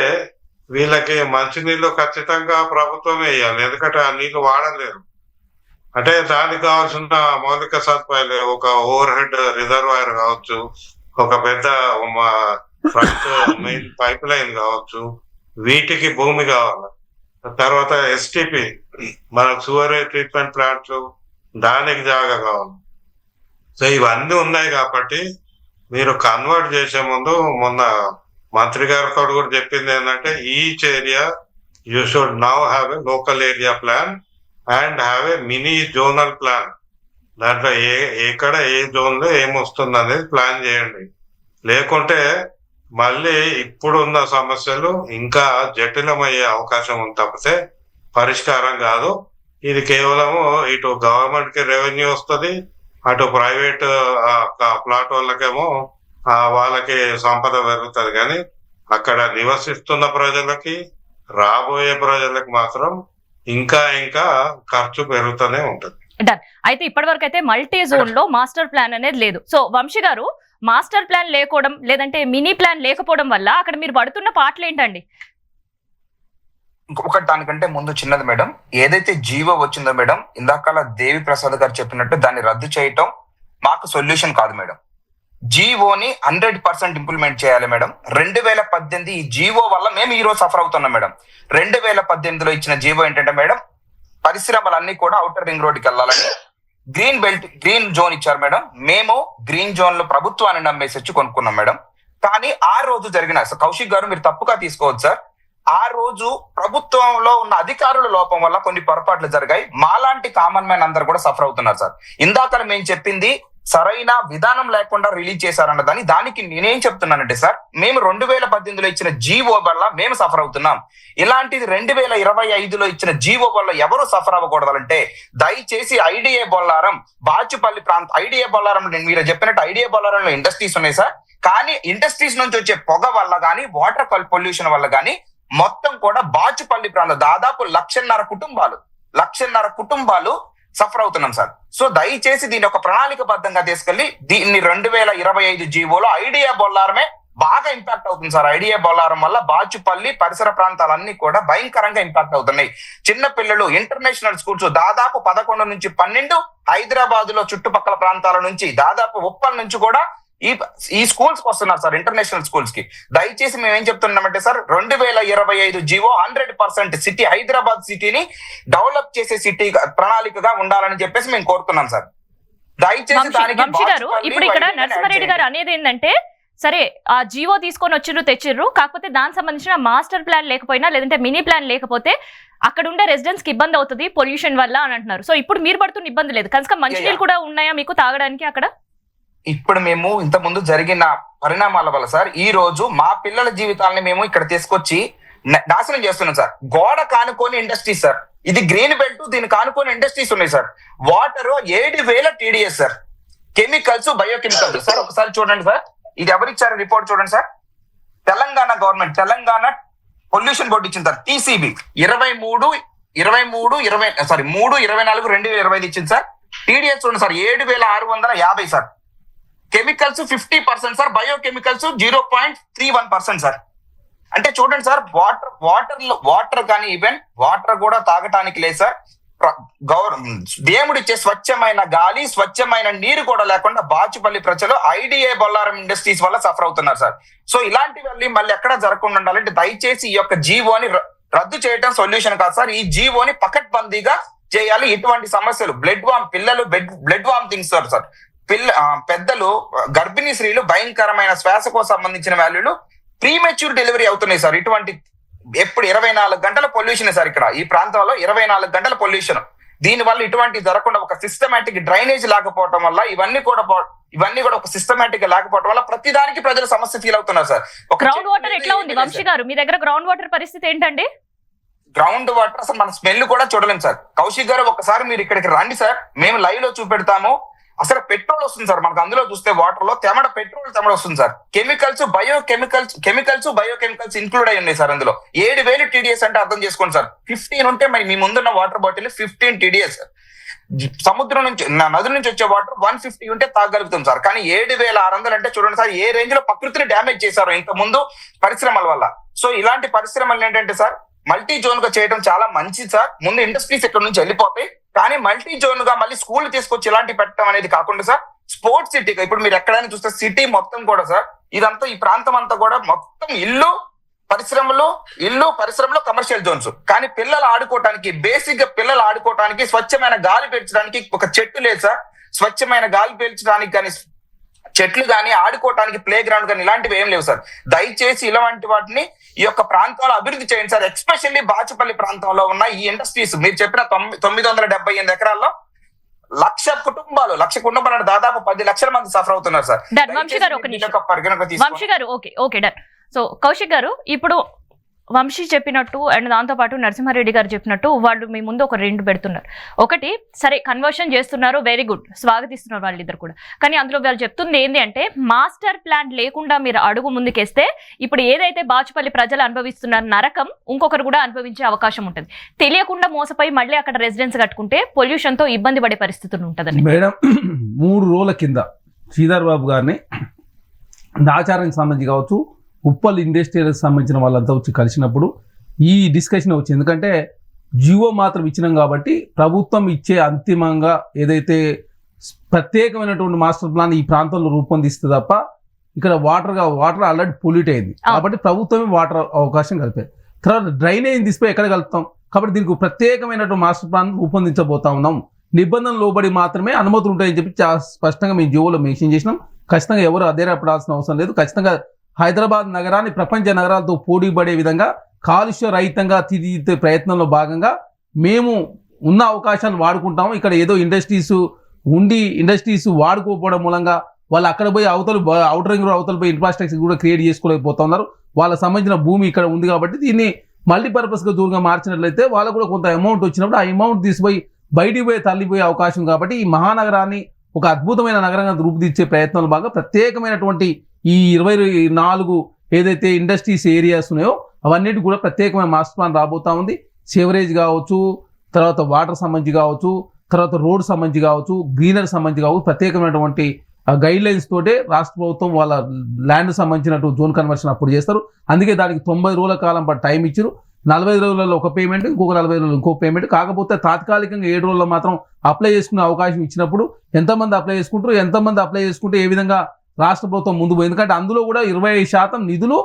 వీళ్ళకి మంచినీళ్ళు ఖచ్చితంగా ప్రభుత్వమే వేయాలి, ఎందుకంటే ఆ నీళ్లు వాడలేరు. అంటే దానికి కావాల్సిన మౌలిక సదుపాయాలు ఒక ఓవర్ హెడ్ రిజర్వాయర్ కావచ్చు, ఒక పెద్ద ఫ్రంట్ మెయిన్ పైప్ లైన్ కావచ్చు, వీటికి భూమి కావాలి. తర్వాత ఎస్టిపి మనకు సువరేజ్ ట్రీట్మెంట్ ప్లాంట్స్, దానికి జాగా కావాలి. సో ఇవన్నీ ఉన్నాయి కాబట్టి మీరు కన్వర్ట్ చేసే ముందు మొన్న మంత్రి గారితో కూడా చెప్పింది ఏంటంటే each area you should now have a local area plan and have a mini zonal plan. దాంట్లో ఎక్కడ ఏ జోన్ లో ఏమొస్తుంది అనేది ప్లాన్ చేయండి. లేకుంటే మళ్ళీ ఇప్పుడున్న సమస్యలు ఇంకా జటిలమయ్యే అవకాశం ఉంది తప్పితే పరిష్కారం కాదు. ఇది కేవలము ఇటు గవర్నమెంట్ కి రెవెన్యూ వస్తుంది, అటు ప్రైవేట్ ప్లాట్ వాళ్ళకేమో వాళ్ళకి సంపద పెరుగుతుంది. కానీ అక్కడ నివసిస్తున్న ప్రజలకి, రాబోయే ప్రజలకు మాత్రం ఇంకా ఇంకా ఖర్చు పెరుగుతూనే ఉంటుంది. డన్. అయితే ఇప్పటి వరకు అయితే మల్టీ జోన్ లో మాస్టర్ ప్లాన్ అనేది లేదు. సో వంశీ గారు, మాస్టర్ ప్లాన్ లేకపోవడం లేదంటే మినీ ప్లాన్ లేకపోవడం వల్ల అక్కడ మీరు పడుతున్న పాటలు ఏంటండి? ఇంకొకటి దానికంటే ముందు చిన్నది మేడం, ఏదైతే జీవో వచ్చిందో మేడం, ఇందాక దేవి ప్రసాద్ గారు చెప్పినట్టు దాన్ని రద్దు చేయటం మాకు సొల్యూషన్ కాదు మేడం. జీవోని 100% ఇంప్లిమెంట్ చేయాలి మేడం. 2018 ఈ జీవో వల్ల మేము ఈ రోజు సఫర్ అవుతున్నాం మేడం. 2018లో ఇచ్చిన జీవో ఏంటంటే మేడం, పరిశ్రమలన్నీ కూడా ఔటర్ రింగ్ రోడ్డుకి వెళ్ళాలని గ్రీన్ బెల్ట్, గ్రీన్ జోన్ ఇచ్చారు మేడం. మేము గ్రీన్ జోన్ లో ప్రభుత్వాన్ని నమ్మేసి వచ్చి కొనుక్కున్నాం మేడం. కానీ ఆ రోజు జరిగిన, కౌశిక్ గారు మీరు తప్పుగా తీసుకోవచ్చు సార్, ఆ రోజు ప్రభుత్వంలో ఉన్న అధికారుల లోపం వల్ల కొన్ని పొరపాట్లు జరిగాయి. మాలాంటి కామన్ మ్యాన్ అందరు కూడా సఫర్ అవుతున్నారు సార్. ఇందాక మేము చెప్పింది సరైన విధానం లేకుండా రిలీజ్ చేశారన్న దానికి నేనేం చెప్తున్నానంటే సార్, మేము 2018లో ఇచ్చిన జీవో వల్ల మేము సఫర్ అవుతున్నాం. ఇలాంటిది 2025లో ఇచ్చిన జీవో వల్ల ఎవరు సఫర్ అవ్వకూడదంటే దయచేసి ఐడిఏ బొల్లారం, బాచుపల్లి ప్రాంతం, ఐడిఏ బొల్లారం మీరు చెప్పినట్టు ఐడిఏ బొల్లారంలో ఇండస్ట్రీస్ ఉన్నాయి సార్. కానీ ఇండస్ట్రీస్ నుంచి వచ్చే పొగ వల్ల కానీ, వాటర్ పొల్యూషన్ వల్ల కానీ మొత్తం కూడా బాచుపల్లి ప్రాంతం దాదాపు 1,500 కుటుంబాలు సఫర్ అవుతున్నాం సార్. సో దయచేసి దీన్ని ఒక ప్రణాళికబద్ధంగా తీసుకెళ్లి దీన్ని 2025 జీవోలో ఐడియా బొల్లారమే బాగా ఇంపాక్ట్ అవుతుంది సార్. ఐడియా బొల్లారం వల్ల బాచుపల్లి పరిసర ప్రాంతాలన్నీ కూడా భయంకరంగా ఇంపాక్ట్ అవుతున్నాయి. చిన్న పిల్లలు ఇంటర్నేషనల్ స్కూల్స్ దాదాపు 11 నుంచి 12, హైదరాబాద్ లో చుట్టుపక్కల ప్రాంతాల నుంచి దాదాపు ఉప్పల్ నుంచి కూడా ఈ స్కూల్స్ కి వస్తున్నారు సార్, ఇంటర్నేషనల్ స్కూల్స్ కి. దయచేసి మేము ఏం చెప్తున్నామంటే సార్, 2025 జీవో 100% సిటీ, హైదరాబాద్ సిటీని డెవలప్ చేసే సిటీ ప్రణాళికగా ఉండాలని చెప్పేసి మేము కోరుతున్నాం సార్. దయచేసి దానికి వంశీ గారు, ఇప్పుడు ఇక్కడ నరసింహారెడ్డి గారు అనేది ఏంటంటే, సరే ఆ జీవో తీసుకొని వచ్చిర్రు తెచ్చిర్రు, కాకపోతే దానికి సంబంధించిన మాస్టర్ ప్లాన్ లేకపోయినా లేదంటే మినీ ప్లాన్ లేకపోతే అక్కడ ఉండే రెసిడెంట్స్ కి ఇబ్బంది అవుతుంది పొల్యూషన్ వల్ల అని అంటున్నారు. సో ఇప్పుడు మీరు పడుతున్న ఇబ్బంది లేదు, కనుక మంచినీళ్ళు కూడా ఉన్నాయా మీకు తాగడానికి అక్కడ? ఇప్పుడు మేము ఇంత ముందు జరిగిన పరిణామాల వల్ల సార్ ఈ రోజు మా పిల్లల జీవితాలని మేము ఇక్కడ తీసుకొచ్చి నాశనం చేస్తున్నాం సార్. గోడ కానుకొని ఇండస్ట్రీస్ సార్, ఇది గ్రీన్ బెల్ట్, దీన్ని కానుకొని ఇండస్ట్రీస్ ఉన్నాయి sir. Water 7,000 TDS sir, chemicals, biochemicals sir. ఒకసారి చూడండి సార్, ఇది ఎవరిచ్చారు రిపోర్ట్ చూడండి sir. Telangana government, Telangana pollution board ఇచ్చింది సార్. TCB 3/24/2025 ఇచ్చింది సార్. TDS చూడండి sir, 7,650 sir. Chemicals 50% sir, biochemicals 0.31% sir. అంటే చూడండి సార్, వాటర్ కానీ ఈవెన్ వాటర్ కూడా తాగటానికి లేదు సార్. దేవుడు ఇచ్చే స్వచ్ఛమైన గాలి, స్వచ్ఛమైన నీరు కూడా లేకుండా బాచుపల్లి ప్రజలు ఐడిఏ బొల్లారం ఇండస్ట్రీస్ వల్ల సఫర్ అవుతున్నారు సార్. సో ఇలాంటివన్నీ మళ్ళీ ఎక్కడ జరగకుండా ఉండాలంటే దయచేసి ఈ యొక్క జీవోని రద్దు చేయడం సొల్యూషన్ కాదు సార్. ఈ జీవోని పకడ్బందీగా చేయాలి. ఇటువంటి సమస్యలు పిల్లలు బ్లడ్ వామిటింగ్స్ సార్, పెద్దలు, గర్భిణీ స్త్రీలు భయంకరమైన శ్వాసకు సంబంధించిన వాల్యూలు ప్రీమెచ్యూర్ డెలివరీ అవుతున్నాయి సార్. ఇటువంటి ఎప్పుడు 24 గంటల పొల్యూషన్ సార్. ఇక్కడ ఈ ప్రాంతంలో 24 గంటల పొల్యూషన్. దీని వల్ల ఇటువంటి జరగకుండా ఒక సిస్టమేటిక్ డ్రైనేజ్ లేకపోవడం వల్ల ఇవన్నీ కూడా ఒక సిస్టమేటిక్ గా లేకపోవడం వల్ల ప్రతిదానికి ప్రజలు సమస్య ఫీల్ అవుతున్నారు సార్. గ్రౌండ్ వాటర్ ఎట్లా ఉంది వంశీ గారు? మీ దగ్గర గ్రౌండ్ వాటర్ పరిస్థితి ఏంటండి? గ్రౌండ్ వాటర్ అసలు మన స్మెల్ కూడా చూడలేము సార్. కౌశిక్ గారు ఒకసారి మీరు ఇక్కడికి రండి సార్, మేము లైవ్ లో చూపెడతాము. అసలు పెట్రోల్ వస్తుంది సార్ మనకు, అందులో చూస్తే వాటర్ లో పెట్రోల్ వస్తుంది సార్. కెమికల్స్ బయోకెమికల్స్ ఇంక్లూడ్ అయి ఉన్నాయి సార్. అందులో 7,000 TDS అంటే అర్థం చేసుకోండి సార్. 15 ఉంటే మరి మీ ముందున్న వాటర్ బాటిల్ 15 TDS సార్. సముద్రం నుంచి, నది నుంచి వచ్చే వాటర్ 150 ఉంటే తాగలుగుతాం సార్. కానీ 7,600 అంటే చూడండి సార్ ఏ రేంజ్ లో ప్రకృతిని డ్యామేజ్ చేశారు ఇంత ముందు పరిశ్రమల వల్ల. సో ఇలాంటి పరిశ్రమలు ఏంటంటే సార్ మల్టీ జోన్ గా చేయడం చాలా మంచిది సార్. ముందు ఇండస్ట్రీస్ ఇక్కడ నుంచి వెళ్ళిపోతాయి, కానీ మల్టీ జోన్ గా మళ్ళీ స్కూల్ తీసుకొచ్చి ఇలాంటి పెట్టడం అనేది కాకుండా సార్ స్పోర్ట్స్ సిటీగా ఇప్పుడు మీరు ఎక్కడైనా చూస్తే సిటీ మొత్తం కూడా సార్ ఇదంతా ఈ ప్రాంతం అంతా కూడా మొత్తం ఇల్లు పరిశ్రమలు కమర్షియల్ జోన్స్. కానీ పిల్లలు ఆడుకోవటానికి, బేసిక్ గా పిల్లలు ఆడుకోవటానికి, స్వచ్ఛమైన గాలి పీల్చడానికి ఒక చెట్టు లేదు సార్. స్వచ్ఛమైన గాలి పీల్చడానికి కానీ, చెట్లు కానీ, ఆడుకోవటానికి ప్లే గ్రౌండ్ కానీ ఇలాంటివి ఏం లేవు సార్. దయచేసి ఇలాంటి వాటిని ఈ యొక్క ప్రాంతాల్లో అభివృద్ధి చేయండి సార్. ఎస్పెషల్లీ బాచుపల్లి ప్రాంతంలో ఉన్న ఈ ఇండస్ట్రీస్ మీరు చెప్పిన 978 ఎకరాల్లో 1,00,000 కుటుంబాలు అంటే దాదాపు 10 లక్షల మంది సఫర్ అవుతున్నారు సార్. వంశీ గారు ఓకే డన్. సో కౌశిక్ గారు, ఇప్పుడు వంశీ చెప్పినట్టు అండ్ దాంతో పాటు నరసింహారెడ్డి గారు చెప్పినట్టు వాళ్ళు మీ ముందు ఒక 2 పెడుతున్నారు. ఒకటి, సరే కన్వర్షన్ చేస్తున్నారు, వెరీ గుడ్, స్వాగతిస్తున్నారు వాళ్ళిద్దరు కూడా. కానీ అందులో వాళ్ళు చెప్తుంది ఏంటి అంటే మాస్టర్ ప్లాన్ లేకుండా మీరు అడుగు ముందుకేస్తే ఇప్పుడు ఏదైతే బాచుపల్లి ప్రజలు అనుభవిస్తున్న నరకం ఇంకొకరు కూడా అనుభవించే అవకాశం ఉంటుంది. తెలియకుండా మోసపోయి మళ్ళీ అక్కడ రెసిడెన్స్ కట్టుకుంటే పొల్యూషన్ తో ఇబ్బంది పడే పరిస్థితులు ఉంటుందండి. మేడం 3 రోజుల కింద శ్రీధర్ బాబు గారిని ఆచారానికి సంబంధించి కావచ్చు, ఉప్పల్ ఇండస్ట్రియల్కి సంబంధించిన వాళ్ళంతా వచ్చి కలిసినప్పుడు ఈ డిస్కషన్ వచ్చింది. ఎందుకంటే జియో మాత్రం ఇచ్చినాం కాబట్టి ప్రభుత్వం ఇచ్చే అంతిమంగా ఏదైతే ప్రత్యేకమైనటువంటి మాస్టర్ ప్లాన్ ఈ ప్రాంతంలో రూపొందిస్తే తప్ప ఇక్కడ వాటర్ ఆల్రెడీ పొల్యూట్ అయింది కాబట్టి ప్రభుత్వమే వాటర్ అవకాశం కలిపారు. తర్వాత డ్రైనేజ్ తీసుకుపోయి ఎక్కడ కలుపుతాం కాబట్టి దీనికి ప్రత్యేకమైనటువంటి మాస్టర్ ప్లాన్ రూపొందించబోతా ఉన్నాం. నిబంధనలు లోబడి మాత్రమే అనుమతులు ఉంటాయని చెప్పి చాలా స్పష్టంగా మేము జియోలో మెన్షన్ చేసినాం. ఖచ్చితంగా ఎవరు అదేపడాల్సిన అవసరం లేదు. ఖచ్చితంగా హైదరాబాద్ నగరాన్ని ప్రపంచ నగరాలతో పోటీపడే విధంగా కాలుష్య రహితంగా తీర్చిదిద్దే ప్రయత్నంలో భాగంగా మేము ఉన్న అవకాశాలు వాడుకుంటాము. ఇక్కడ ఏదో ఇండస్ట్రీస్ వాడుకోకపోవడం మూలంగా వాళ్ళు అక్కడ పోయి అవుటర్ రింగ్ అవతల పోయి ఇన్ఫ్రాస్ట్రక్చర్ కూడా క్రియేట్ చేసుకోలేకపోతా ఉన్నారు. వాళ్ళకి సంబంధించిన భూమి ఇక్కడ ఉంది కాబట్టి దీన్ని మల్టీపర్పస్గా దూరంగా మార్చినట్లయితే వాళ్ళకు కూడా కొంత అమౌంట్ వచ్చినప్పుడు ఆ అమౌంట్ తీసిపోయి బయటికి పోయి తల్లిపోయే అవకాశం. కాబట్టి ఈ మహానగరాన్ని ఒక అద్భుతమైన నగరంగా రూపుదిద్దే ప్రయత్నంలో భాగంగా ప్రత్యేకమైనటువంటి ఈ 24 ఏదైతే ఇండస్ట్రీస్ ఏరియాస్ ఉన్నాయో అవన్నిటి కూడా ప్రత్యేకమైన మాస్టర్ ప్లాన్ రాబోతా ఉంది. సివరేజ్ కావచ్చు, తర్వాత వాటర్ సంబంధించి కావచ్చు, తర్వాత రోడ్ సంబంధించి కావచ్చు, గ్రీనరీ సంబంధించి కావచ్చు, ప్రత్యేకమైనటువంటి గైడ్ లైన్స్ తోటే రాష్ట్ర ప్రభుత్వం వాళ్ళ ల్యాండ్ సంబంధించినట్టు జోన్ కన్వర్షన్ అప్పుడు చేస్తారు. అందుకే దానికి 90 రోజుల కాలం పాటు టైం ఇచ్చారు. 45 రోజులలో ఒక పేమెంట్, ఇంకొక 45 రోజులు ఇంకో పేమెంట్. కాకపోతే తాత్కాలికంగా 7 రోజుల్లో మాత్రం అప్లై చేసుకునే అవకాశం ఇచ్చినప్పుడు ఎంతమంది అప్లై చేసుకుంటారు, ఎంతమంది అప్లై చేసుకుంటే ఏ విధంగా రాష్ట్ర ప్రభుత్వం ముందు పోయింది. ఎందుకంటే అందులో కూడా 25% నిధులు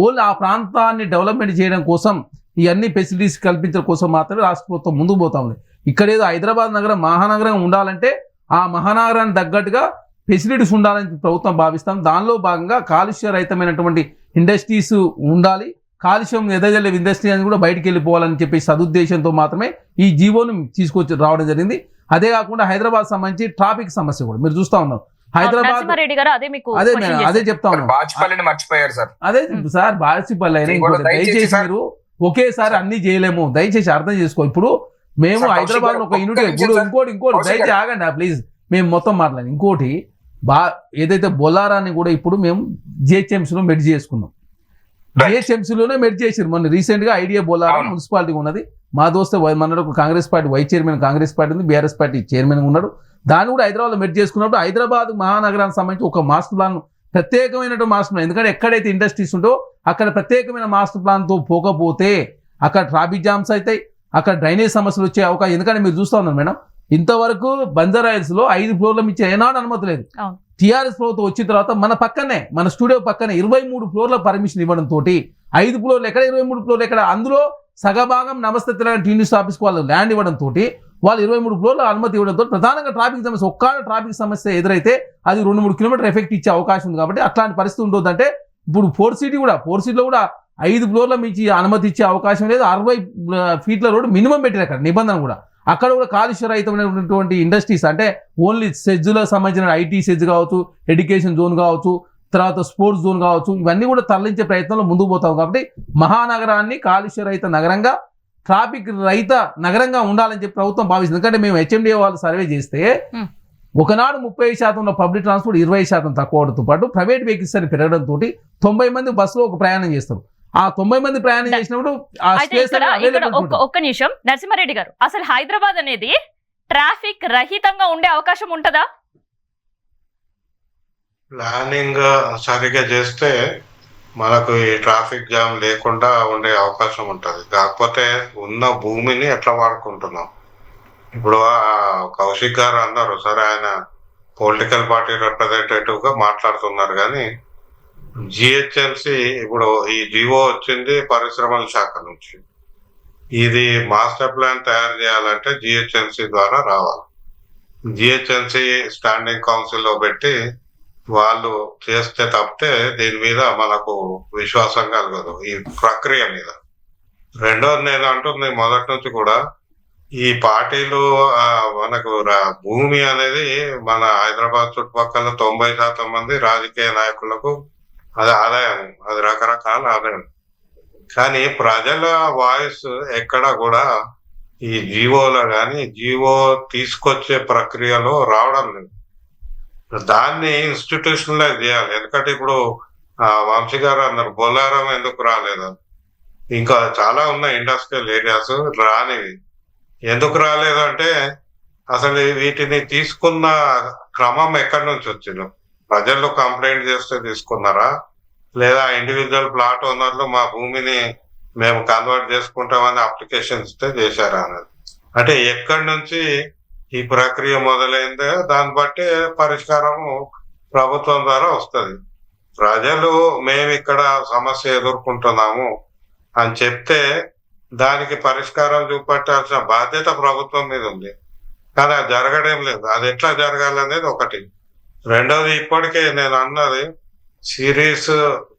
ఓన్లీ ఆ ప్రాంతాన్ని డెవలప్మెంట్ చేయడం కోసం, ఈ అన్ని ఫెసిలిటీస్ కల్పించడం కోసం మాత్రమే రాష్ట్ర ప్రభుత్వం ముందుకు పోతా ఉంది. ఇక్కడేదో హైదరాబాద్ నగరం మహానగరం ఉండాలంటే ఆ మహానగరానికి తగ్గట్టుగా ఫెసిలిటీస్ ఉండాలని ప్రభుత్వం భావిస్తాం. దానిలో భాగంగా కాలుష్య రహితమైనటువంటి ఇండస్ట్రీస్ ఉండాలి, కాలుష్యం ఎదజల్లే ఇండస్ట్రీ అని కూడా బయటికి వెళ్ళిపోవాలని చెప్పి సదుద్దేశంతో మాత్రమే ఈ జీవోను తీసుకొచ్చి రావడం జరిగింది. అదే కాకుండా హైదరాబాద్ సంబంధించి ట్రాఫిక్ సమస్య కూడా మీరు చూస్తా ఉన్నాం. హైదరాబాద్ అదే చెప్తా ఉన్నాం, బాచుపల్లిని మర్చిపోయారు సార్. అదే సార్ బాచుపల్లి అయినా ఇంకోటి దయచేసి మీరు ఒకేసారి అన్ని చేయలేము, దయచేసి అర్థం చేసుకో. ఇప్పుడు మేము హైదరాబాద్ ఒక యూనిట్ ఇంకోటి దయచేసి ఆగండి ప్లీజ్, మేము మొత్తం మాట్లాడి ఇంకోటి ఏదైతే బొల్లారాన్ని కూడా ఇప్పుడు మేము జిహెచ్ఎంసీలో మెర్జ్ చేసుకున్నాం. జిహెచ్ఎంసీలోనే మెర్జ్ చేశారు. మొన్న రీసెంట్ గా ఐడియా బోలారం మున్సిపాలిటీ ఉన్నది. మా దోస్తు మనకు Congress party vice chairman Congress party ఉంది, బీఆర్ఎస్ పార్టీ చైర్మన్ ఉన్నాడు. దాన్ని కూడా హైదరాబాద్ మెర్జ్ చేసుకున్నప్పుడు హైదరాబాద్ మహానగరానికి సంబంధించి ఒక మాస్టర్ ప్లాన్, ప్రత్యేకమైనటువంటి మాస్టర్ ప్లాన్, ఎందుకంటే ఎక్కడైతే ఇండస్ట్రీస్ ఉంటో అక్కడ ప్రత్యేకమైన మాస్టర్ ప్లాన్ తో పోకపోతే అక్కడ ట్రాఫిక్ జామ్స్ అవుతాయి, అక్కడ డ్రైనేజ్ సమస్యలు వచ్చే అవకాశం. ఎందుకంటే మీరు చూస్తా ఉన్నారు మేడం, ఇంతవరకు బంజారాయిల్స్ లో 5 ఫ్లోర్ల మించి ఏనాడు అనుమతి లేదు. టీఆర్ఎస్ ప్రభుత్వం వచ్చిన తర్వాత మన పక్కనే, మన స్టూడియో పక్కనే 23 ఫ్లోర్ల పర్మిషన్ ఇవ్వడం తోటి 5 ఫ్లోర్లు ఎక్కడ, 23 ఫ్లోర్లు ఎక్కడ, అందులో సగభాగం నమస్తే తెలంగాణ టీ న్యూస్ ఆఫీస్కి వాళ్ళు ల్యాండ్ ఇవ్వడం తోటి వాళ్ళు 23 ఫ్లోర్ల అనుమతి ఇవ్వడంతో ప్రధానంగా ట్రాఫిక్ సమస్య, ఒక్క ట్రాఫిక్ సమస్య ఎదురైతే అది 2-3 కిలోమీటర్ ఎఫెక్ట్ ఇచ్చే అవకాశం ఉంది. కాబట్టి అట్లాంటి పరిస్థితి ఉండొద్దంటే ఇప్పుడు 4 సీట్లో కూడా 5 ఫ్లోర్ల మించి అనుమతి ఇచ్చే అవకాశం లేదు. 60 ఫీట్ల రోడ్డు మినిమం పెట్టిన అక్కడ నిబంధన కూడా. అక్కడ కూడా కాలుష్య రహితమైనటువంటి ఇండస్ట్రీస్, అంటే ఓన్లీ సెజ్లకు సంబంధించిన ఐటీ సెజ్ కావచ్చు, ఎడ్యుకేషన్ జోన్ కావచ్చు, తర్వాత స్పోర్ట్స్ జోన్ కావచ్చు, ఇవన్నీ కూడా తరలించే ప్రయత్నంలో ముందుకు పోతాం. కాబట్టి మహానగరాన్ని కాలుష్య రహిత నగరంగా, ట్రాఫిక్ రహిత నగరంగా ఉండాలని చెప్పి ప్రభుత్వం భావిస్తుంది. ఎందుకంటే మేము హెచ్ఎండిఏ వాళ్ళు సర్వే చేస్తే ఒకనాడు 30% పబ్లిక్ ట్రాన్స్పోర్ట్ 20% తక్కువ అవడంతో పాటు ప్రైవేట్ వెహికల్స్ అని పెరగడంతో 90 మంది బస్సులో ఒక ప్రయాణం చేస్తారు. ఆ 90 మంది ప్రయాణం చేసినప్పుడు ఒక్క నిమిషం నరసింహారెడ్డి గారు, అసలు హైదరాబాద్ అనేది ట్రాఫిక్ రహితంగా ఉండే అవకాశం ఉంటుందా? ప్లానింగ్ సరిగా చేస్తే మనకు ఈ ట్రాఫిక్ జామ్ లేకుండా ఉండే అవకాశం ఉంటుంది. కాకపోతే ఉన్న భూమిని ఎట్లా వాడుకుంటున్నాం. ఇప్పుడు కౌశిక్ గారు అన్నారు, సరే ఆయన పొలిటికల్ పార్టీ రిప్రజెంటేటివ్ గా మాట్లాడుతున్నారు, కానీ జిహెచ్ఎంసి ఇప్పుడు ఈ జీవో వచ్చింది పరిశ్రమల శాఖ నుంచి. ఇది మాస్టర్ ప్లాన్ తయారు చేయాలంటే జిహెచ్ఎంసి ద్వారా రావాలి. జిహెచ్ఎంసి స్టాండింగ్ కౌన్సిల్ లో పెట్టి వాళ్ళు చేస్తే తప్పితే దీని మీద మనకు విశ్వాసం కలగదు, ఈ ప్రక్రియ మీద. రెండోది నేను అంటుంది మొదటి నుంచి కూడా, ఈ పార్టీలు మనకు భూమి అనేది మన హైదరాబాద్ చుట్టుపక్కల 90% మంది రాజకీయ నాయకులకు అది ఆదాయం, అది రకరకాల ఆదాయం. కానీ ప్రజల వాయిస్ ఎక్కడ కూడా ఈ జీవోలో కానీ జీవో తీసుకొచ్చే ప్రక్రియలో రావడం లేదు. దాన్ని ఇన్స్టిట్యూషనలైజ్ చేయాలి. ఎందుకంటే ఇప్పుడు వంశీ గారు అన్నారు బొల్లారం ఎందుకు రాలేదు, ఇంకా చాలా ఉన్నాయి ఇండస్ట్రియల్ ఏరియాస్ రానివి. ఎందుకు రాలేదు అంటే అసలు వీటిని తీసుకున్న క్రమం ఎక్కడి నుంచి వచ్చిందో, ప్రజలు కంప్లైంట్ చేస్తే తీసుకున్నారా, లేదా ఇండివిజువల్ ప్లాట్ ఓనర్లు మా భూమిని మేము కన్వర్ట్ చేసుకుంటామని అప్లికేషన్ ఇస్తే చేశారా అన్నది. అంటే ఎక్కడి నుంచి ఈ ప్రక్రియ మొదలైందో దాన్ని బట్టి పరిష్కారము ప్రభుత్వం ద్వారా వస్తుంది. ప్రజలు మేము ఇక్కడ సమస్య ఎదుర్కొంటున్నాము అని చెప్తే దానికి పరిష్కారం చూపెట్టాల్సిన బాధ్యత ప్రభుత్వం మీద ఉంది. కానీ అది జరగడం లేదు. అది ఎట్లా జరగాలనేది ఒకటి. రెండోది, ఇప్పటికే నేను అన్నది సిరీస్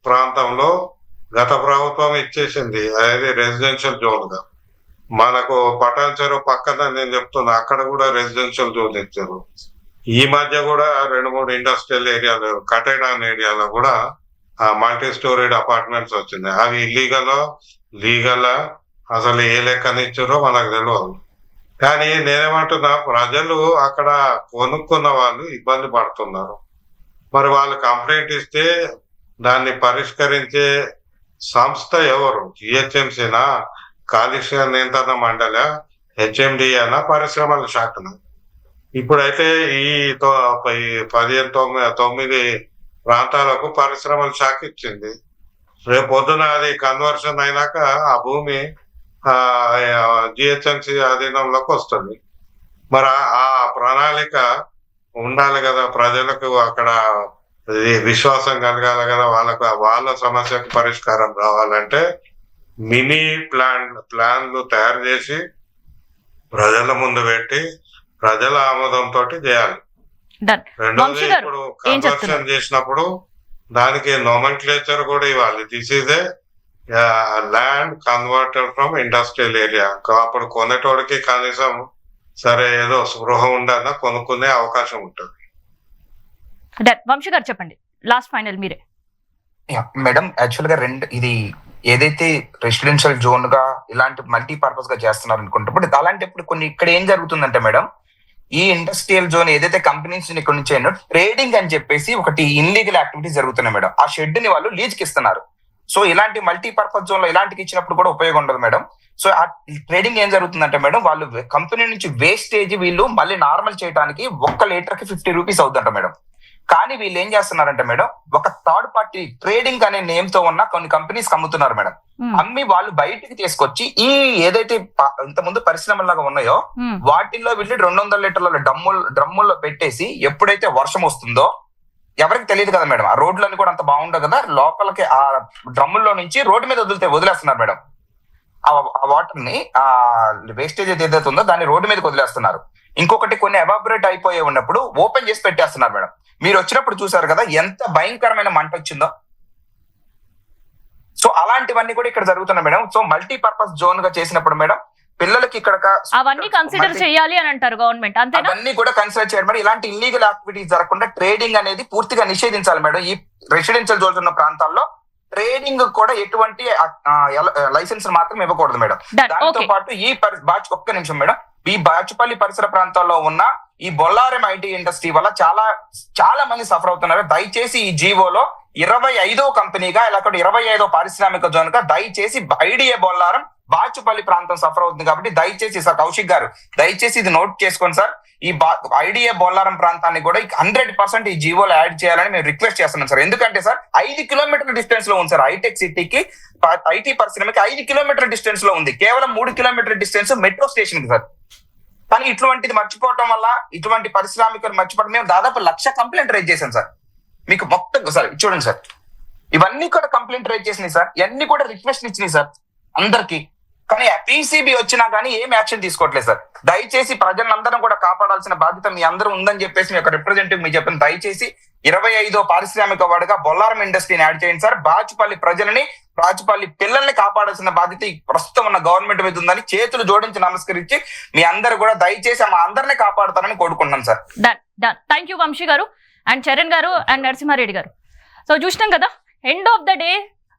ప్రాంతంలో గత ప్రభుత్వం ఇచ్చేసింది, అదే రెసిడెన్షియల్ జోన్ గా. మనకు పటాన్ చెరువు పక్కన నేను చెప్తున్నా, అక్కడ కూడా రెసిడెన్షియల్ జోన్ ఇచ్చారు. ఈ మధ్య కూడా 2-3 ఇండస్ట్రియల్ ఏరియాలు, కటేడాన్ ఏరియాలో కూడా మల్టీ స్టోరీడ్ అపార్ట్మెంట్స్ వచ్చింది. అవి లీగలా అసలు ఏ లెక్కనిచ్చారో మనకు తెలియదు. కానీ నేనేమంటున్నా, ప్రజలు అక్కడ కొనుక్కున్న వాళ్ళు ఇబ్బంది పడుతున్నారు. మరి వాళ్ళు కంప్లైంట్ ఇస్తే దాన్ని పరిష్కరించే సంస్థ ఎవరు? జిహెచ్ఎంసీనా, కాలుష్య నియంత్రణ మండలి, హెచ్ఎండిఏనా, పరిశ్రమల శాఖనా? ఇప్పుడైతే ఈ 9 ప్రాంతాలకు పరిశ్రమల శాఖ ఇచ్చింది. రేపు పొద్దున అది కన్వర్షన్ అయినాక ఆ భూమి జిహెచ్ఎంసీ అధీనంలోకి వస్తుంది. మరి ఆ ప్రణాళిక ఉండాలి కదా, ప్రజలకు అక్కడ విశ్వాసం కలగాలి కదా, వాళ్ళ సమస్యకు పరిష్కారం రావాలంటే మినీ ప్లాన్లు తయారు చేసి ప్రజల ముందు పెట్టి ప్రజల ఆమోదంతో చేయాలి. రెండోది, ఇప్పుడు కన్వర్షన్ చేసినప్పుడు దానికి నోమెన్క్లేచర్ కూడా ఇవ్వాలి. This is a land converted from industrial area. అప్పుడు కొనేటోడికి కనీసం సరే ఏదో స్పృహ ఉండన్నా కొనుక్కునే అవకాశం ఉంటుంది. వంశీ గారు చెప్పండి, లాస్ట్ ఫైనల్ మీరే. మేడం, యాక్చువల్ గా ఇది ఏదైతే రెసిడెన్షియల్ జోన్ గా ఇలాంటి మల్టీ పర్పస్ గా చేస్తున్నారు అనుకుంటే, అలాంటప్పుడు కొన్ని ఇక్కడ ఏం జరుగుతుందంటే మేడం, ఈ ఇండస్ట్రియల్ జోన్ ఏదైతే కంపెనీస్ ఇక్కడ నుంచి ట్రేడింగ్ అని చెప్పేసి ఒకటి ఇన్లీగల్ యాక్టివిటీస్ జరుగుతున్నాయి మేడం. ఆ షెడ్ ని వాళ్ళు లీజ్ కి ఇస్తున్నారు. సో ఇలాంటి మల్టీపర్పస్ జోన్ లో ఇలాంటికి ఇచ్చినప్పుడు కూడా ఉపయోగం ఉండదు మేడం. సో ఆ ట్రేడింగ్ ఏం జరుగుతుందంటే మేడం, వాళ్ళు కంపెనీ నుంచి వేస్టేజ్ వీళ్ళు మళ్ళీ నార్మల్ చేయడానికి 1 లీటర్ కి 50 రూపీస్ అవుతుందంట మేడం. కానీ వీళ్ళు ఏం చేస్తున్నారంటే మేడం, ఒక థర్డ్ పార్టీ ట్రేడింగ్ అనే నేమ్ తో ఉన్న కొన్ని కంపెనీస్ అమ్ముతున్నారు మేడం. అమ్మి వాళ్ళు బయటికి తీసుకొచ్చి ఈ ఏదైతే ఇంతకుముందు పరిశ్రమలాగా ఉన్నాయో వాటిల్లో వీళ్ళు 200 లీటర్ల డ్రమ్ముల్లో పెట్టేసి ఎప్పుడైతే వర్షం వస్తుందో ఎవరికి తెలియదు కదా మేడం, ఆ రోడ్లన్నీ కూడా అంత బాగుండవు కదా, లోపలికి ఆ డ్రమ్ముల్లో నుంచి రోడ్డు మీద వదిలేస్తున్నారు మేడం. ఆ వాటర్ ని ఆ వేస్టేజ్ ఏదైతే ఉందో దాన్ని రోడ్డు మీదకి వదిలేస్తున్నారు. ఇంకొకటి కొన్ని ఎవాపరేట్ అయిపోయి ఉన్నప్పుడు ఓపెన్ చేసి పెట్టేస్తున్నారు మేడం. మీరు వచ్చినప్పుడు చూసారు కదా ఎంత భయంకరమైన మంట వచ్చిందో. సో అలాంటివన్నీ కూడా ఇక్కడ జరుగుతున్నాయి మేడం. సో మల్టీపర్పస్ జోన్ గా చేసినప్పుడు మేడం పిల్లలకి ఇక్కడ అవన్నీ కన్సిడర్ చేయాలి అని అంటారు గవర్నమెంట్, అంతేనా? అవన్నీ కూడా కన్సిడర్ చేయాలి మేడం. ఇలాంటి ఇల్లీగల్ యాక్టివిటీస్ జరగకుండా ట్రేడింగ్ అనేది పూర్తిగా నిషేధించాలి మేడం. ఈ రెసిడెన్షియల్ జోన్స్ ఉన్న ప్రాంతాల్లో ట్రేడింగ్ కూడా ఎటువంటి లైసెన్స్ మాత్రం ఇవ్వకూడదు మేడం. దాంతో పాటు ఈ ఒక్క నిమిషం మేడం, ఈ బాచుపల్లి పరిసర ప్రాంతాల్లో ఉన్న ఈ బొల్లారం ఐటీ ఇండస్ట్రీ వల్ల చాలా మంది సఫర్ అవుతున్నారు. దయచేసి ఈ జీవోలో 25వ కంపెనీగా ఇలా 25వ పారిశ్రామిక జోన్ గా దయచేసి ఐడిఏ బొల్లారం బాచుపల్లి ప్రాంతం సఫర్ అవుతుంది కాబట్టి దయచేసి సార్ కౌశిక్ గారు దయచేసి ఇది నోట్ చేసుకోండి సార్. ఈ ఐడిఏ బొల్లారం ప్రాంతాన్ని కూడా 100% ఈ జీవోలో యాడ్ చేయాలని మేము రిక్వెస్ట్ చేస్తున్నాం సార్. ఎందుకంటే సార్ 5 కిలోమీటర్ల డిస్టెన్స్ లో ఉంది సార్ హైటెక్ సిటీకి, ఐటీ పరిశ్రమకి 5 కిలోమీటర్ల డిస్టెన్స్ లో ఉంది. కేవలం 3 కిలోమీటర్ల డిస్టెన్స్ మెట్రో స్టేషన్ కి సార్. కానీ ఇటువంటిది మర్చిపోవటం వల్ల ఇటువంటి పారిశ్రామికలు మర్చిపోవడం మేము దాదాపు 1,00,000 కంప్లైంట్ రైజ్ చేశాం సార్. మీకు మొత్తం సార్ చూడండి సార్, ఇవన్నీ కూడా కంప్లైంట్ రైజ్ చేసినాయి సార్, ఇవన్నీ కూడా రిక్వెస్ట్ ఇచ్చినాయి సార్ అందరికి. కానీ పీసీబీ వచ్చినా కానీ ఏం యాక్షన్ తీసుకోవట్లేదు సార్. దయచేసి ప్రజలందరం కూడా కాపాడాల్సిన బాధ్యత మీ అందరూ ఉందని చెప్పేసి మీ యొక్క రిప్రజెంటేటివ్ మీకు చెప్పిన దయచేసి 25వ పారిశ్రామిక వాడుగా బొల్లారం ఇండస్ట్రీని యాడ్ చేయండి సార్. బాచుపల్లి ప్రజలని బాచుపల్లి పిల్లల్ని కాపాడాల్సిన బాధ్యత ప్రస్తుతం ఉన్న గవర్నమెంట్ మీద ఉందని చేతులు జోడించి నమస్కరించి మీ అందరూ కూడా దయచేసి మా అందరినీ కాపాడుతారని కోరుకుంటున్నాం సార్. థ్యాంక్ యూ వంశీ గారు అండ్ చరణ్ గారు అండ్ నరసింహారెడ్డి గారు. సో చూసినాం కదా, end of the day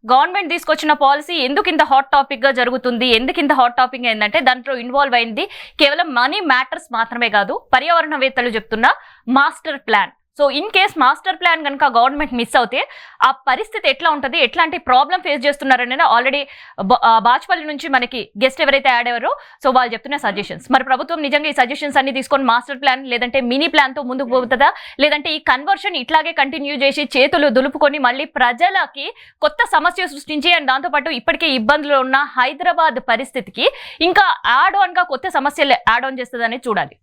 government తీసుకొచ్చిన పాలసీ ఎందుకు ఇంత హాట్ టాపిక్ గా జరుగుతుంది, ఎందుకు ఇంత హాట్ టాపిక్ ఏంటంటే దాంట్లో ఇన్వాల్వ్ అయింది కేవలం మనీ మ్యాటర్స్ మాత్రమే కాదు, పర్యావరణవేత్తలు చెప్తున్న master plan. So in case master plan కనుక గవర్నమెంట్ మిస్ అవుతే ఆ పరిస్థితి ఎట్లా ఉంటుంది, ఎట్లాంటి ప్రాబ్లం ఫేస్ చేస్తున్నారని ఆల్రెడీ బాచుపల్లి నుంచి మనకి గెస్ట్ ఎవరైతే యాడ్ అయ్యారో సో వాళ్ళు చెప్తున్న సజెషన్స్. మరి ప్రభుత్వం నిజంగా ఈ సజెషన్స్ అన్ని తీసుకొని మాస్టర్ ప్లాన్ లేదంటే మినీ ప్లాన్ తో ముందుకు పోతుందా, లేదంటే ఈ కన్వర్షన్ ఇట్లాగే కంటిన్యూ చేసి చేతులు దులుపుకొని మళ్ళీ ప్రజలకి కొత్త సమస్య సృష్టించి అండ్ దాంతోపాటు ఇప్పటికే ఇబ్బందులు ఉన్న హైదరాబాద్ పరిస్థితికి ఇంకా యాడ్ ఆన్ గా కొత్త సమస్యలు యాడ్ ఆన్ చేస్తుందని చూడాలి.